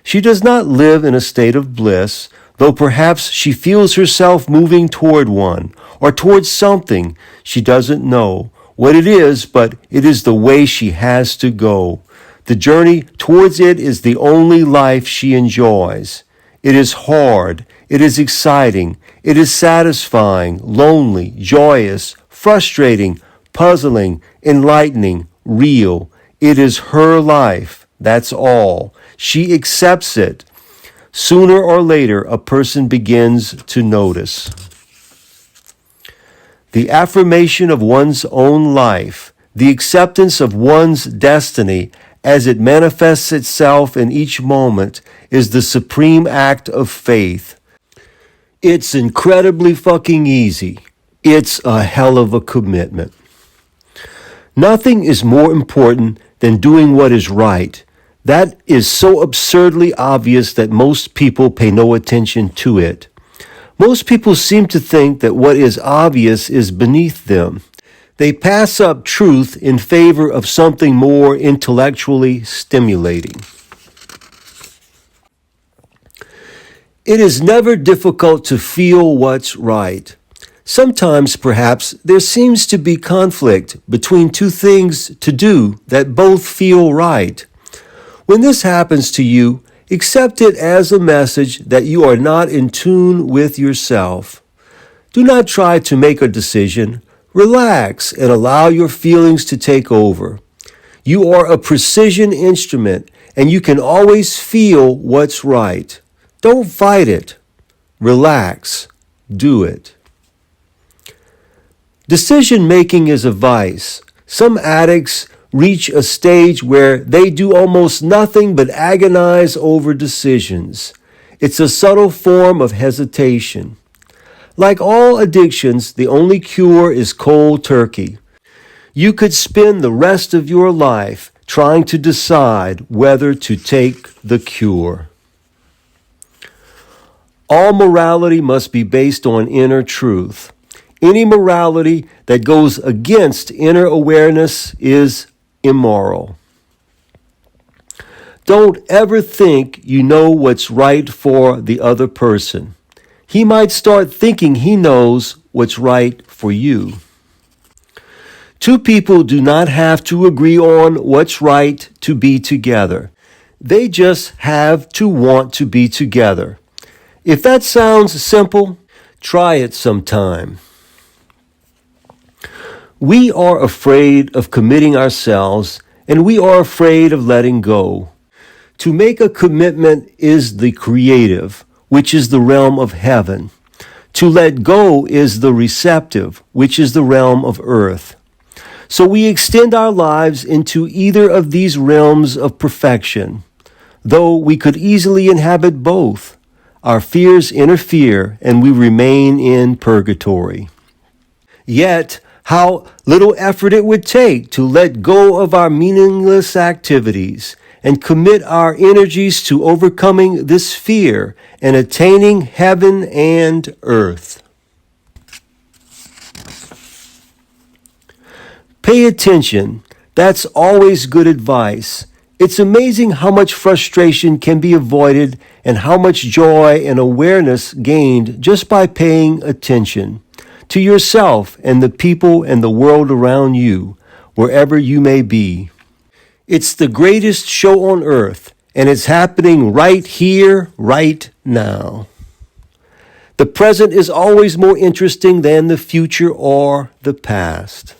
She does not live in a state of bliss, though perhaps she feels herself moving toward one, or towards something she doesn't know what it is, but it is the way she has to go. The journey towards it is the only life she enjoys. It is hard, it is exciting, it is satisfying, lonely, joyous, frustrating, puzzling, enlightening, real. It is her life, that's all. She accepts it. Sooner or later, a person begins to notice. The affirmation of one's own life, the acceptance of one's destiny as it manifests itself in each moment, is the supreme act of faith. It's incredibly fucking easy. It's a hell of a commitment. Nothing is more important than doing what is right. That is so absurdly obvious that most people pay no attention to it. Most people seem to think that what is obvious is beneath them. They pass up truth in favor of something more intellectually stimulating. It is never difficult to feel what's right. Sometimes, perhaps, there seems to be conflict between two things to do that both feel right. When this happens to you, accept it as a message that you are not in tune with yourself. Do not try to make a decision. Relax and allow your feelings to take over. You are a precision instrument, and you can always feel what's right. Don't fight it. Relax. Do it. Decision-making is a vice. Some addicts reach a stage where they do almost nothing but agonize over decisions. It's a subtle form of hesitation. Like all addictions, the only cure is cold turkey. You could spend the rest of your life trying to decide whether to take the cure. All morality must be based on inner truth. Any morality that goes against inner awareness is immoral. Don't ever think you know what's right for the other person. He might start thinking he knows what's right for you. Two people do not have to agree on what's right to be together. They just have to want to be together. If that sounds simple, try it sometime. We are afraid of committing ourselves, and we are afraid of letting go. To make a commitment is the creative, which is the realm of heaven. To let go is the receptive, which is the realm of earth. So we extend our lives into either of these realms of perfection, though we could easily inhabit both. Our fears interfere, and we remain in purgatory. Yet, how little effort it would take to let go of our meaningless activities and commit our energies to overcoming this fear and attaining heaven and earth. Pay attention. That's always good advice. It's amazing how much frustration can be avoided and how much joy and awareness gained just by paying attention to yourself and the people and the world around you, wherever you may be. It's the greatest show on earth, and it's happening right here, right now. The present is always more interesting than the future or the past.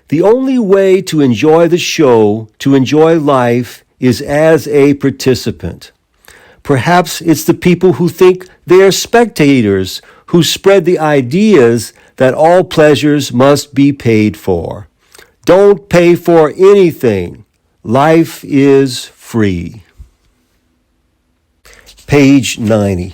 The only way to enjoy the show, to enjoy life, is as a participant. Perhaps it's the people who think they are spectators who spread the ideas that all pleasures must be paid for. Don't pay for anything. Life is free. Page 90.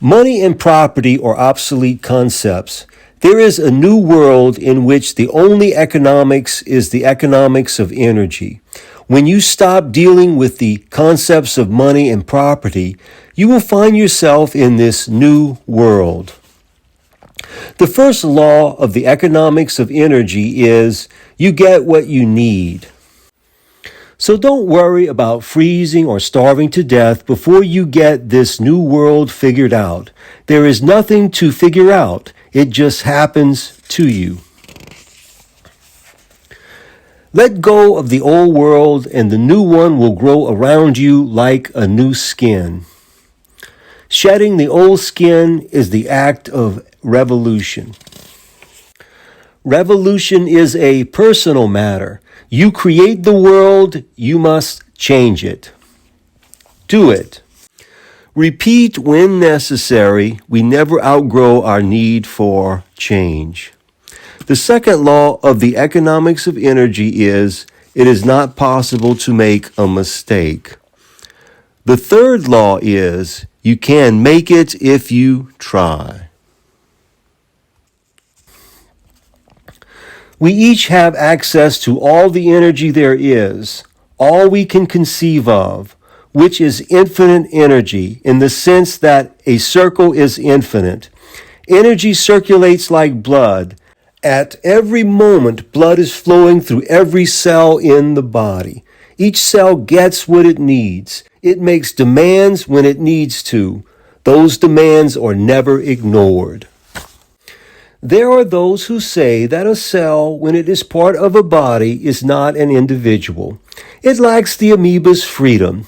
Money and property are obsolete concepts. There is a new world in which the only economics is the economics of energy. When you stop dealing with the concepts of money and property, you will find yourself in this new world. The first law of the economics of energy is you get what you need. So don't worry about freezing or starving to death before you get this new world figured out. There is nothing to figure out. It just happens to you. Let go of the old world and the new one will grow around you like a new skin. Shedding the old skin is the act of revolution. Revolution is a personal matter. You create the world, you must change it. Do it. Repeat when necessary. We never outgrow our need for change. The second law of the economics of energy is it is not possible to make a mistake. The third law is you can make it if you try. We each have access to all the energy there is, all we can conceive of, which is infinite energy in the sense that a circle is infinite. Energy circulates like blood. At every moment, blood is flowing through every cell in the body. Each cell gets what it needs. It makes demands when it needs to. Those demands are never ignored. There are those who say that a cell, when it is part of a body, is not an individual. It lacks the amoeba's freedom.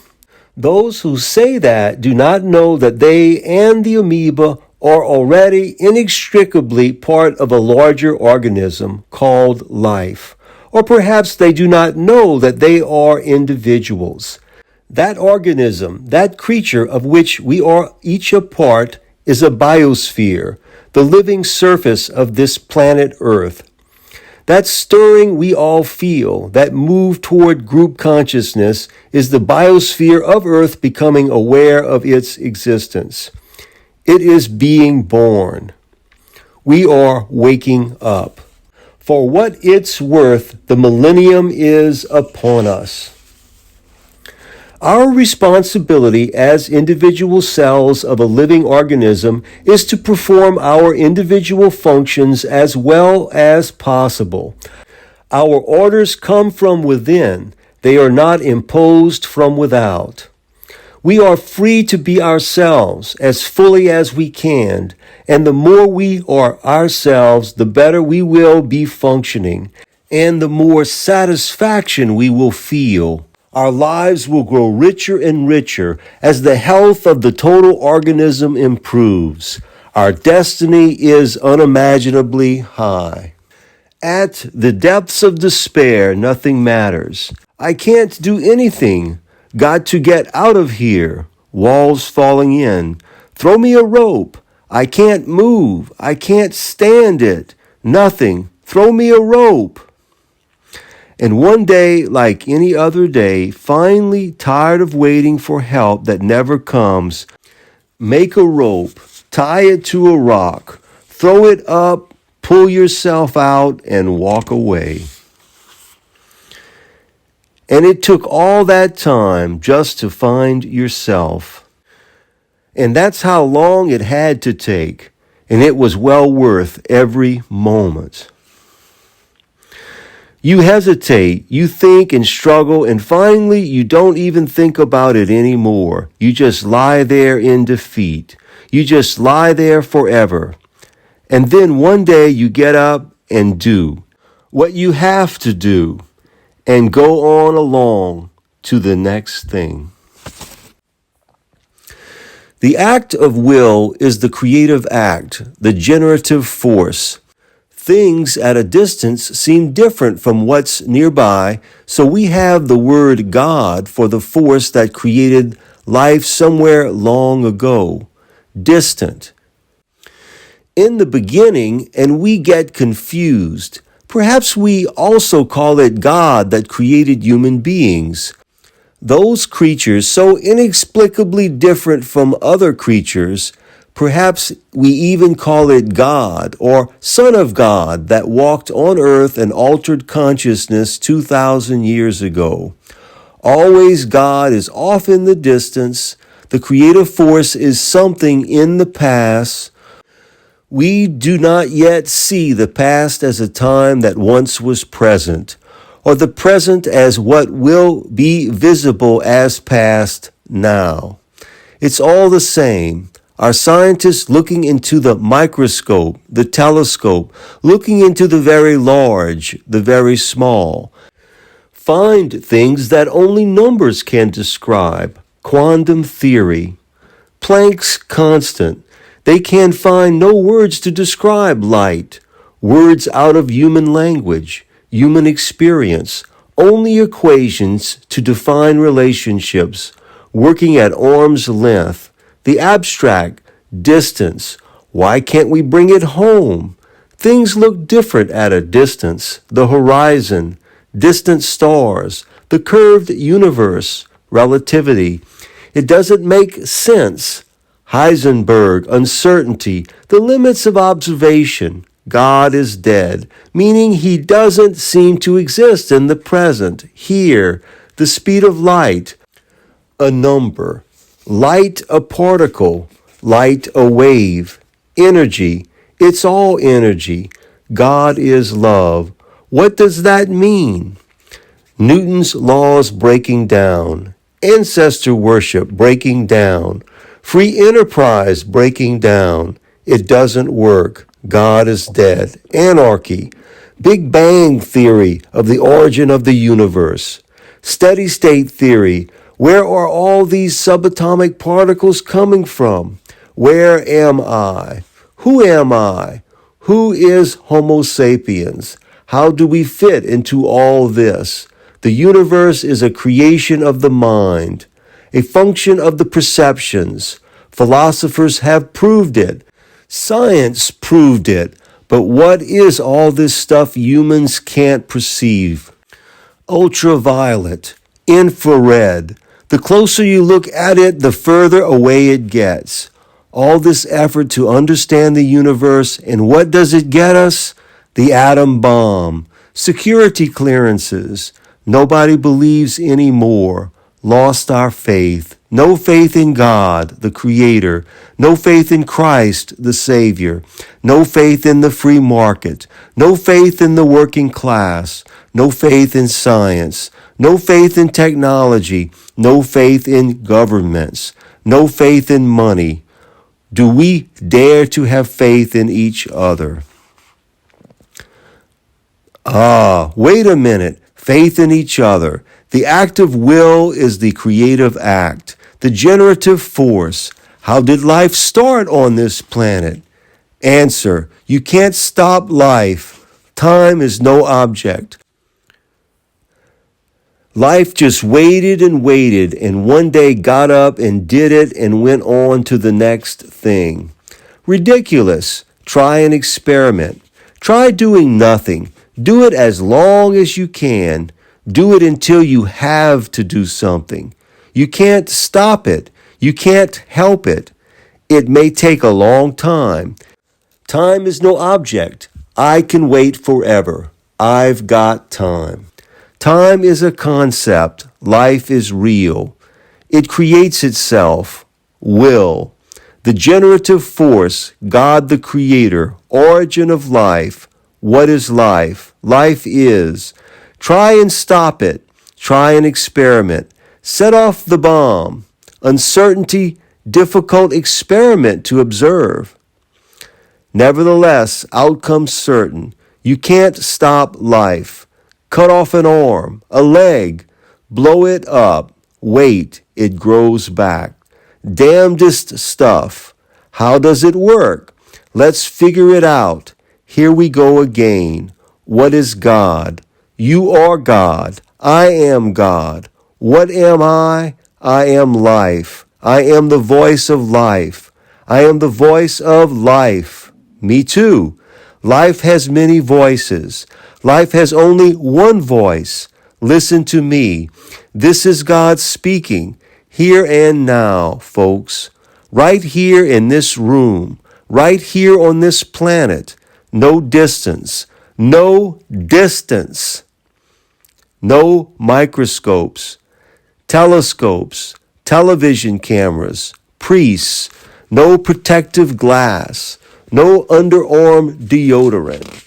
Those who say that do not know that they and the amoeba are already inextricably part of a larger organism called life. Or perhaps they do not know that they are individuals. That organism, that creature of which we are each a part, is a biosphere, the living surface of this planet Earth. That stirring we all feel, that move toward group consciousness, is the biosphere of Earth becoming aware of its existence. It is being born. We are waking up. For what it's worth, the millennium is upon us. Our responsibility as individual cells of a living organism is to perform our individual functions as well as possible. Our orders come from within. They are not imposed from without. We are free to be ourselves as fully as we can, and the more we are ourselves, the better we will be functioning, and the more satisfaction we will feel. Our lives will grow richer and richer as the health of the total organism improves. Our destiny is unimaginably high. At the depths of despair, nothing matters. I can't do anything. Got to get out of here. Walls falling in. Throw me a rope. I can't move. I can't stand it. Nothing. Throw me a rope. And one day, like any other day, finally tired of waiting for help that never comes, make a rope, tie it to a rock, throw it up, pull yourself out, and walk away. And it took all that time just to find yourself. And that's how long it had to take, and it was well worth every moment. You hesitate, you think and struggle, and finally you don't even think about it anymore. You just lie there in defeat. You just lie there forever. And then one day you get up and do what you have to do and go on along to the next thing. The act of will is the creative act, the generative force. Things at a distance seem different from what's nearby, so we have the word God for the force that created life somewhere long ago, distant. In the beginning, and we get confused. Perhaps we also call it God that created human beings. Those creatures so inexplicably different from other creatures. Perhaps we even call it God or Son of God that walked on earth and altered consciousness 2,000 years ago. Always God is off in the distance. The creative force is something in the past. We do not yet see the past as a time that once was present, or the present as what will be visible as past now. It's all the same. Our scientists looking into the microscope, the telescope, looking into the very large, the very small, find things that only numbers can describe. Quantum theory, Planck's constant. They can find no words to describe light, words out of human language, human experience, only equations to define relationships, working at arm's length. The abstract, distance. Why can't we bring it home? Things look different at a distance. The horizon, distant stars, the curved universe, relativity. It doesn't make sense. Heisenberg, uncertainty, the limits of observation. God is dead, meaning he doesn't seem to exist in the present, here, the speed of light, a number, light a particle, light a wave, energy, it's all energy. God is love. What does that mean? Newton's laws breaking down, ancestor worship breaking down, free enterprise breaking down. It doesn't work. God is dead. Anarchy. Big Bang theory of the origin of the universe. Steady state theory. Where are all these subatomic particles coming from? Where am I? Who am I? Who is Homo sapiens? How do we fit into all this? The universe is a creation of the mind, a function of the perceptions. Philosophers have proved it. Science proved it. But what is all this stuff humans can't perceive? Ultraviolet, infrared. The closer you look at it, the further away it gets. All this effort to understand the universe, and what does it get us? The atom bomb, security clearances. Nobody believes anymore. Lost our faith. No faith in God, the Creator. No faith in Christ, the Savior. No faith in the free market. No faith in the working class. No faith in science. No faith in technology. No faith in governments. No faith in money. Do we dare to have faith in each other? Wait a minute. Faith in each other. The act of will is the creative act, the generative force. How did life start on this planet? Answer, you can't stop life. Time is no object. Life just waited and one day got up and did it and went on to the next thing. Ridiculous. Try an experiment. Try doing nothing. Do it as long as you can. Do it until you have to do something. You can't stop it. You can't help it. It may take a long time. Time is no object. I can wait forever. I've got time. Time is a concept. Life is real. It creates itself. Will. The generative force, God the Creator, origin of life. What is life? Life is. Try and stop it. Try an experiment. Set off the bomb. Uncertainty, difficult experiment to observe. Nevertheless, outcome certain. You can't stop life. Cut off an arm, a leg, blow it up. Wait, it grows back. Damnedest stuff. How does it work? Let's figure it out. Here we go again. What is God? You are God. I am God. What am I? I am life. I am the voice of life. I am the voice of life. Me too. Life has many voices. Life has only one voice. Listen to me. This is God speaking, here and now, folks. Right here in this room. Right here on this planet. No distance. No distance. No microscopes. telescopes, television cameras, priests, no protective glass, no underarm deodorant,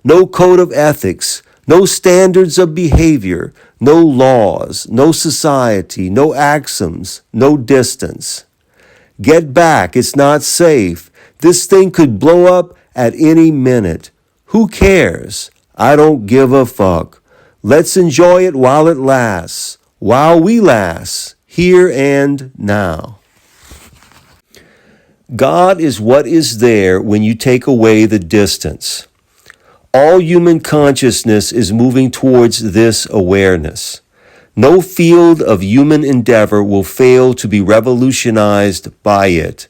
no code of ethics, no standards of behavior, no laws, no society, no axioms, no distance. Get back, it's not safe. This thing could blow up at any minute. Who cares? I don't give a fuck. Let's enjoy it while it lasts, while we last, here and now. God is what is there when you take away the distance. All human consciousness is moving towards this awareness. No field of human endeavor will fail to be revolutionized by it.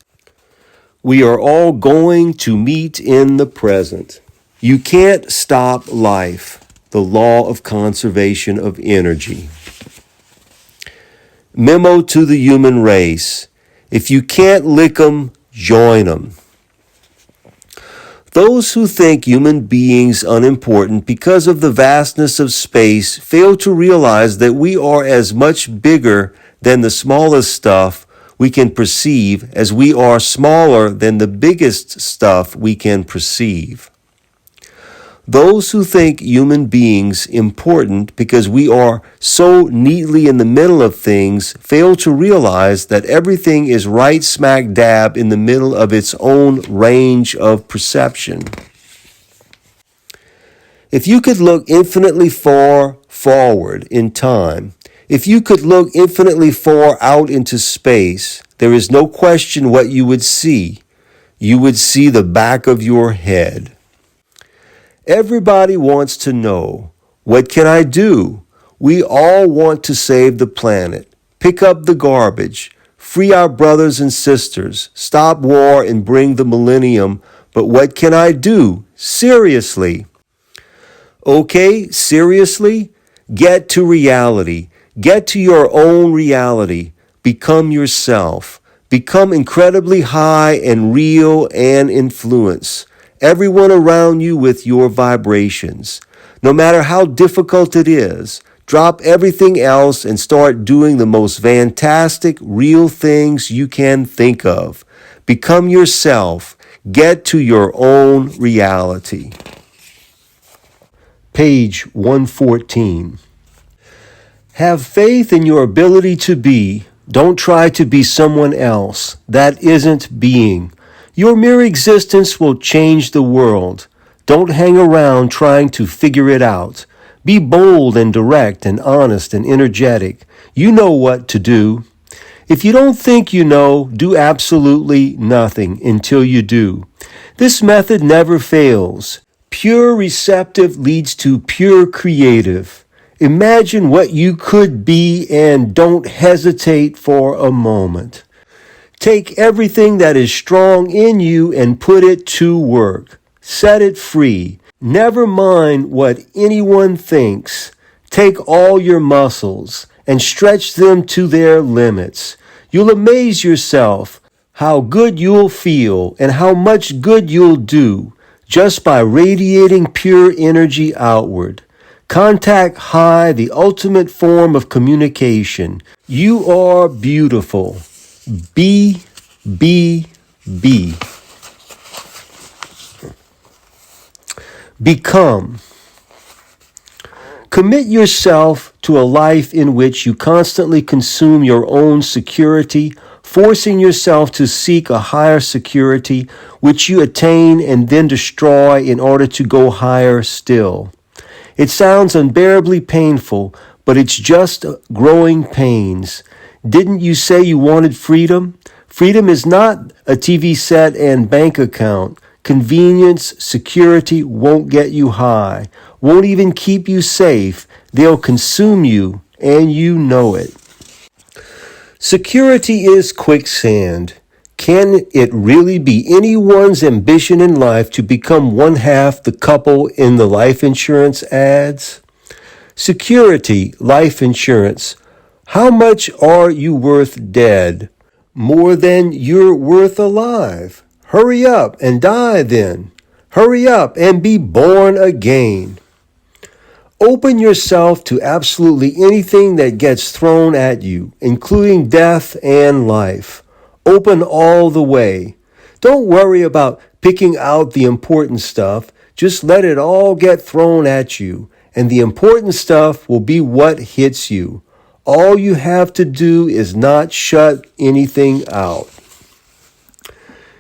We are all going to meet in the present. You can't stop life, the law of conservation of energy. Memo to the human race. If you can't lick 'em, join 'em. Those who think human beings unimportant because of the vastness of space fail to realize that we are as much bigger than the smallest stuff we can perceive as we are smaller than the biggest stuff we can perceive. Those who think human beings important because we are so neatly in the middle of things fail to realize that everything is right smack dab in the middle of its own range of perception. If you could look infinitely far forward in time, if you could look infinitely far out into space, there is no question what you would see. You would see the back of your head. Everybody wants to know, what can I do? We all want to save the planet, pick up the garbage, free our brothers and sisters, stop war and bring the millennium. But what can I do? Seriously. Okay, seriously? Get to reality. Get to your own reality. Become yourself. Become incredibly high and real and influence everyone around you with your vibrations. No matter how difficult it is, drop everything else and start doing the most fantastic, real things you can think of. Become yourself. Get to your own reality. Page 114. Have faith in your ability to be. Don't try to be someone else. That isn't being. Your mere existence will change the world. Don't hang around trying to figure it out. Be bold and direct and honest and energetic. You know what to do. If you don't think you know, do absolutely nothing until you do. This method never fails. Pure receptive leads to pure creative. Imagine what you could be and don't hesitate for a moment. Take everything that is strong in you and put it to work. Set it free. Never mind what anyone thinks. Take all your muscles and stretch them to their limits. You'll amaze yourself how good you'll feel and how much good you'll do just by radiating pure energy outward. Contact high, the ultimate form of communication. You are beautiful. Be. Become. Commit yourself to a life in which you constantly consume your own security, forcing yourself to seek a higher security, which you attain and then destroy in order to go higher still. It sounds unbearably painful, but it's just growing pains. Didn't you say you wanted freedom? Freedom is not a TV set and bank account. Convenience, security won't get you high, won't even keep you safe. They'll consume you, and you know it. Security is quicksand. Can it really be anyone's ambition in life to become one half the couple in the life insurance ads? Security, life insurance. How much are you worth dead? More than you're worth alive. Hurry up and die then. Hurry up and be born again. Open yourself to absolutely anything that gets thrown at you, including death and life. Open all the way. Don't worry about picking out the important stuff. Just let it all get thrown at you, and the important stuff will be what hits you. All you have to do is not shut anything out.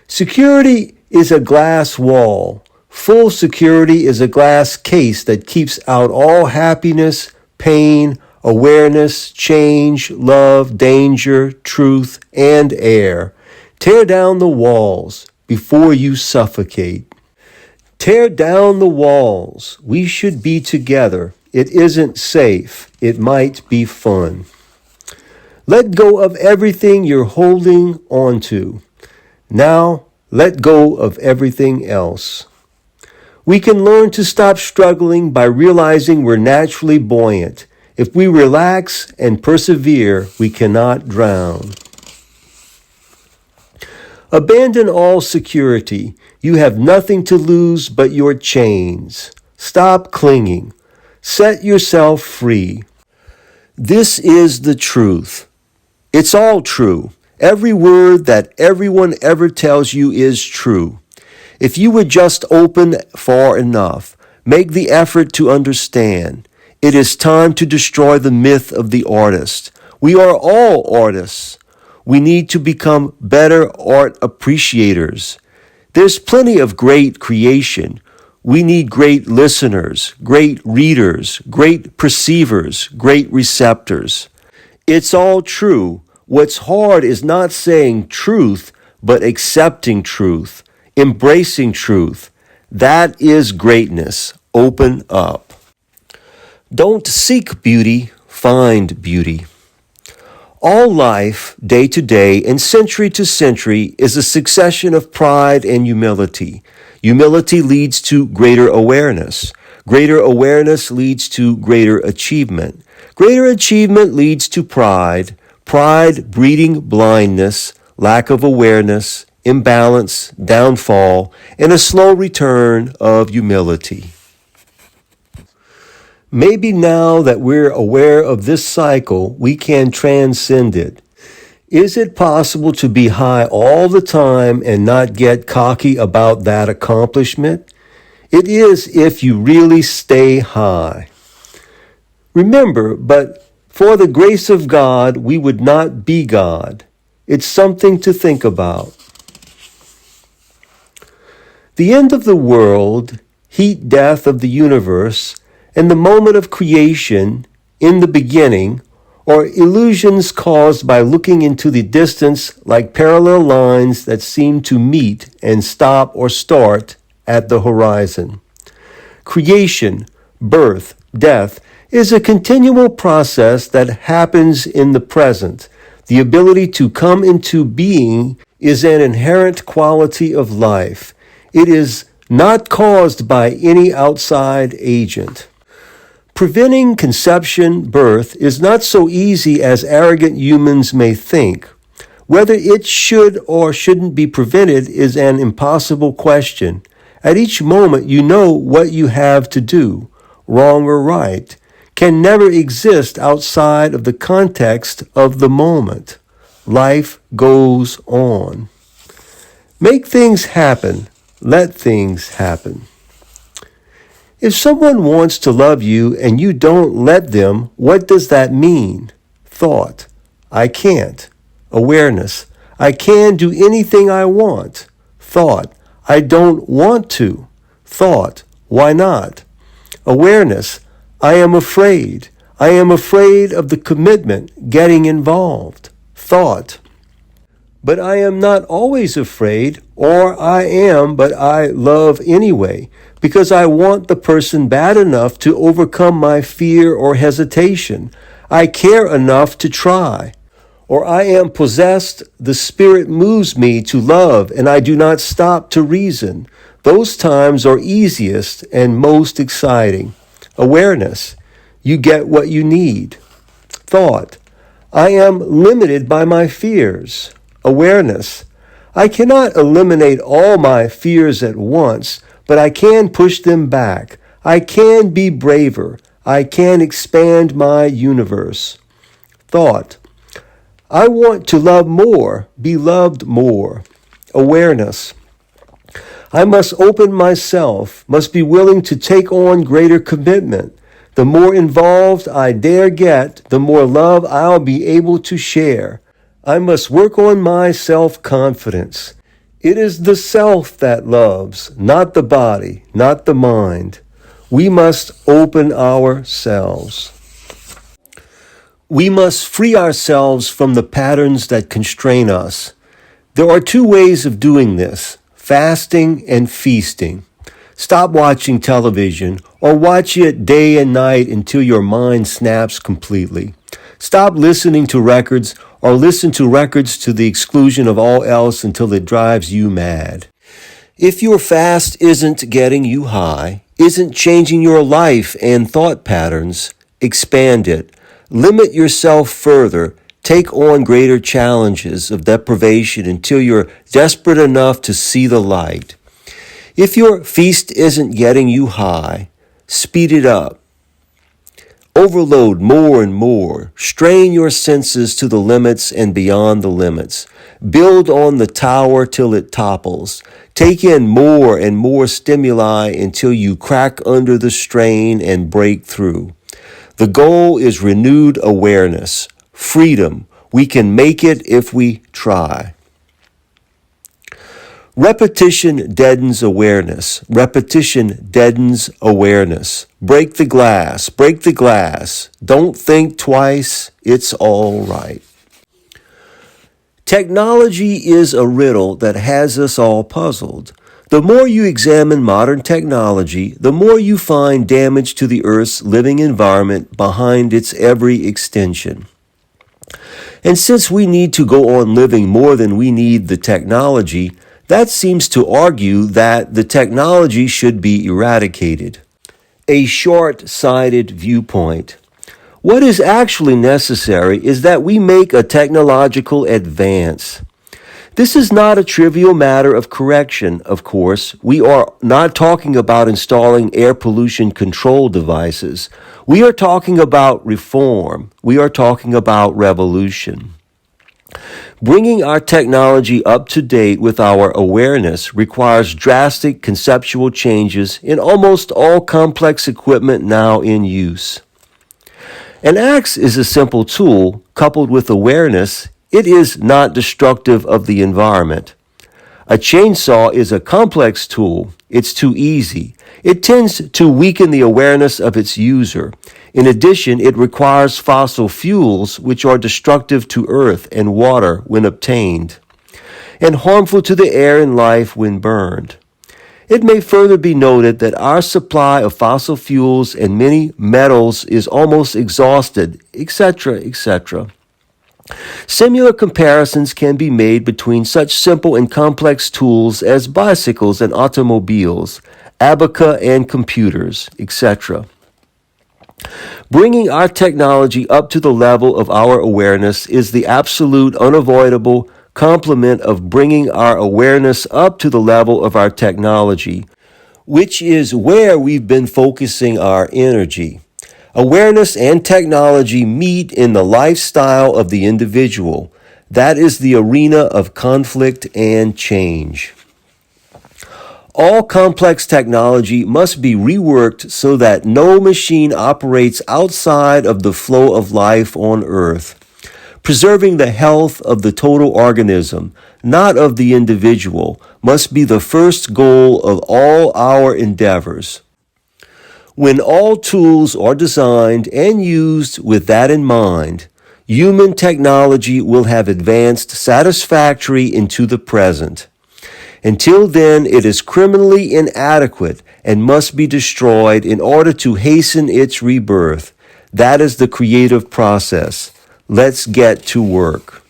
Security is a glass wall. Full security is a glass case that keeps out all happiness, pain, awareness, change, love, danger, truth, and air. Tear down the walls before you suffocate. Tear down the walls. We should be together. It isn't safe. It might be fun. Let go of everything you're holding on to. Now, let go of everything else. We can learn to stop struggling by realizing we're naturally buoyant. If we relax and persevere, we cannot drown. Abandon all security. You have nothing to lose but your chains. Stop clinging. Set yourself free. This is the truth. It's all true. Every word that everyone ever tells you is true. If you would just open far enough, make the effort to understand. It is time to destroy the myth of the artist. We are all artists. We need to become better art appreciators. There's plenty of great creation. We need great listeners, great readers, great perceivers, great receptors. It's all true. What's hard is not saying truth, but accepting truth, embracing truth. That is greatness. Open up. Don't seek beauty, find beauty. All life, day to day and century to century, is a succession of pride and humility. Humility leads to greater awareness. Greater awareness leads to greater achievement. Greater achievement leads to pride. Pride breeding blindness, lack of awareness, imbalance, downfall, and a slow return of humility. Maybe now that we're aware of this cycle, we can transcend it. Is it possible to be high all the time and not get cocky about that accomplishment? It is if you really stay high. Remember, but for the grace of God, we would not be God. It's something to think about. The end of the world, heat death of the universe, and the moment of creation, in the beginning, are illusions caused by looking into the distance like parallel lines that seem to meet and stop or start at the horizon. Creation, birth, death is a continual process that happens in the present. The ability to come into being is an inherent quality of life. It is not caused by any outside agent. Preventing conception, birth, is not so easy as arrogant humans may think. Whether it should or shouldn't be prevented is an impossible question. At each moment, you know what you have to do, wrong or right, can never exist outside of the context of the moment. Life goes on. Make things happen. Let things happen. If someone wants to love you and you don't let them, what does that mean? Thought. I can't. Awareness. I can do anything I want. Thought. I don't want to. Thought. Why not? Awareness. I am afraid. I am afraid of the commitment, getting involved. Thought. But I am not always afraid, or I am, but I love anyway, because I want the person bad enough to overcome my fear or hesitation. I care enough to try. Or I am possessed, the Spirit moves me to love, and I do not stop to reason. Those times are easiest and most exciting. Awareness. You get what you need. Thought. I am limited by my fears. Awareness. I cannot eliminate all my fears at once, but I can push them back. I can be braver. I can expand my universe. Thought. I want to love more, be loved more. Awareness. I must open myself, must be willing to take on greater commitment. The more involved I dare get, the more love I'll be able to share. I must work on my self-confidence. It is the self that loves, not the body, not the mind. We must open ourselves. We must free ourselves from the patterns that constrain us. There are two ways of doing this, fasting and feasting. Stop watching television or watch it day and night until your mind snaps completely. Stop listening to records or listen to records to the exclusion of all else until it drives you mad. If your fast isn't getting you high, isn't changing your life and thought patterns, expand it. Limit yourself further. Take on greater challenges of deprivation until you're desperate enough to see the light. If your feast isn't getting you high, speed it up. Overload more and more. Strain your senses to the limits and beyond the limits. Build on the tower till it topples. Take in more and more stimuli until you crack under the strain and break through. The goal is renewed awareness, freedom. We can make it if we try. Repetition deadens awareness. Repetition deadens awareness. Break the glass. Break the glass. Don't think twice. It's all right. Technology is a riddle that has us all puzzled. The more you examine modern technology, the more you find damage to the Earth's living environment behind its every extension. And since we need to go on living more than we need the technology, that seems to argue that the technology should be eradicated. A short-sighted viewpoint. What is actually necessary is that we make a technological advance. This is not a trivial matter of correction, of course. We are not talking about installing air pollution control devices. We are talking about reform. We are talking about revolution. Bringing our technology up to date with our awareness requires drastic conceptual changes in almost all complex equipment now in use. An axe is a simple tool coupled with awareness. It is not destructive of the environment. A chainsaw is a complex tool. It's too easy. It tends to weaken the awareness of its user. In addition, it requires fossil fuels, which are destructive to earth and water when obtained, and harmful to the air and life when burned. It may further be noted that our supply of fossil fuels and many metals is almost exhausted, etc., etc. Similar comparisons can be made between such simple and complex tools as bicycles and automobiles, abaca and computers, etc. Bringing our technology up to the level of our awareness is the absolute, unavoidable complement of bringing our awareness up to the level of our technology, which is where we've been focusing our energy. Awareness and technology meet in the lifestyle of the individual. That is the arena of conflict and change. All complex technology must be reworked so that no machine operates outside of the flow of life on Earth. Preserving the health of the total organism, not of the individual, must be the first goal of all our endeavors. When all tools are designed and used with that in mind, human technology will have advanced satisfactorily into the present. Until then, it is criminally inadequate and must be destroyed in order to hasten its rebirth. That is the creative process. Let's get to work.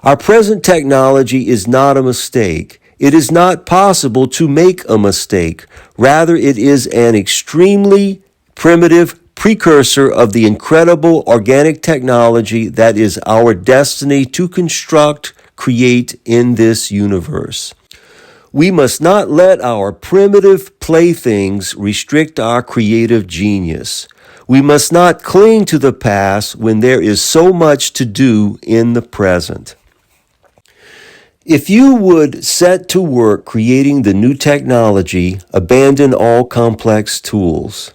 Our present technology is not a mistake. It is not possible to make a mistake. Rather, it is an extremely primitive precursor of the incredible organic technology that is our destiny to construct, create in this universe. We must not let our primitive playthings restrict our creative genius. We must not cling to the past when there is so much to do in the present. If you would set to work creating the new technology, abandon all complex tools.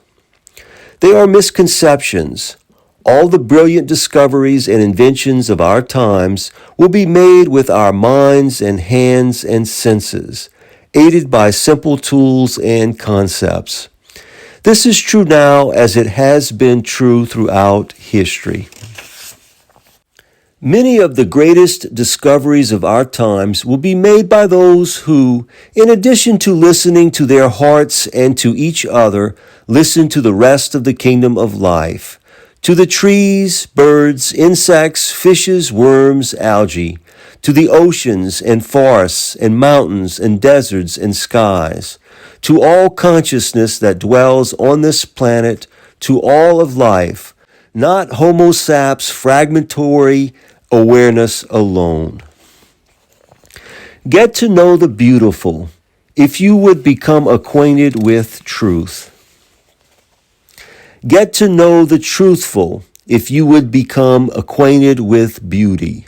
They are misconceptions. All the brilliant discoveries and inventions of our times will be made with our minds and hands and senses, aided by simple tools and concepts. This is true now as it has been true throughout history. Many of the greatest discoveries of our times will be made by those who, in addition to listening to their hearts and to each other, listen to the rest of the kingdom of life, to the trees, birds, insects, fishes, worms, algae, to the oceans and forests and mountains and deserts and skies, to all consciousness that dwells on this planet, to all of life, not Homo saps fragmentary awareness alone. Get to know the beautiful if you would become acquainted with truth. Get to know the truthful if you would become acquainted with beauty.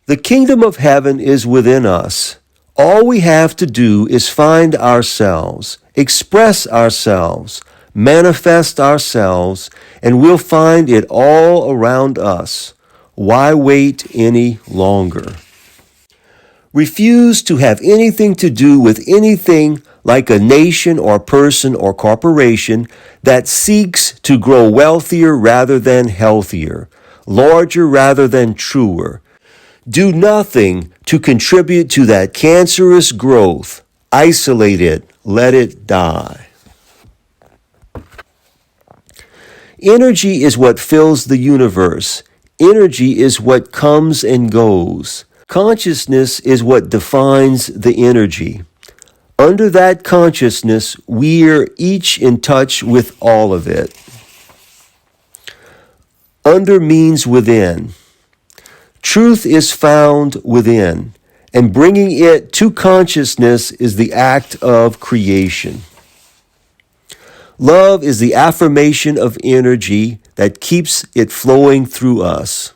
The kingdom of heaven is within us. All we have to do is find ourselves, express ourselves, manifest ourselves, and we'll find it all around us. Why wait any longer? Refuse to have anything to do with anything like a nation or person or corporation that seeks to grow wealthier rather than healthier, larger rather than truer. Do nothing to contribute to that cancerous growth. Isolate it. Let it die. Energy is what fills the universe. Energy is what comes and goes. Consciousness is what defines the energy. Under that consciousness, we're each in touch with all of it. Under means within. Truth is found within, and bringing it to consciousness is the act of creation. Love is the affirmation of energy that keeps it flowing through us.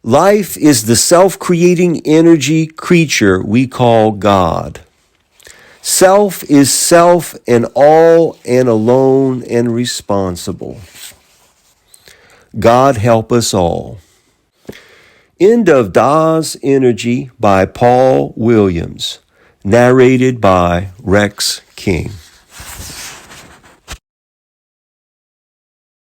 Life is the self-creating energy creature we call God. Self is self and all and alone and responsible. God help us all. End of Das Energy by Paul Williams. Narrated by Rex King.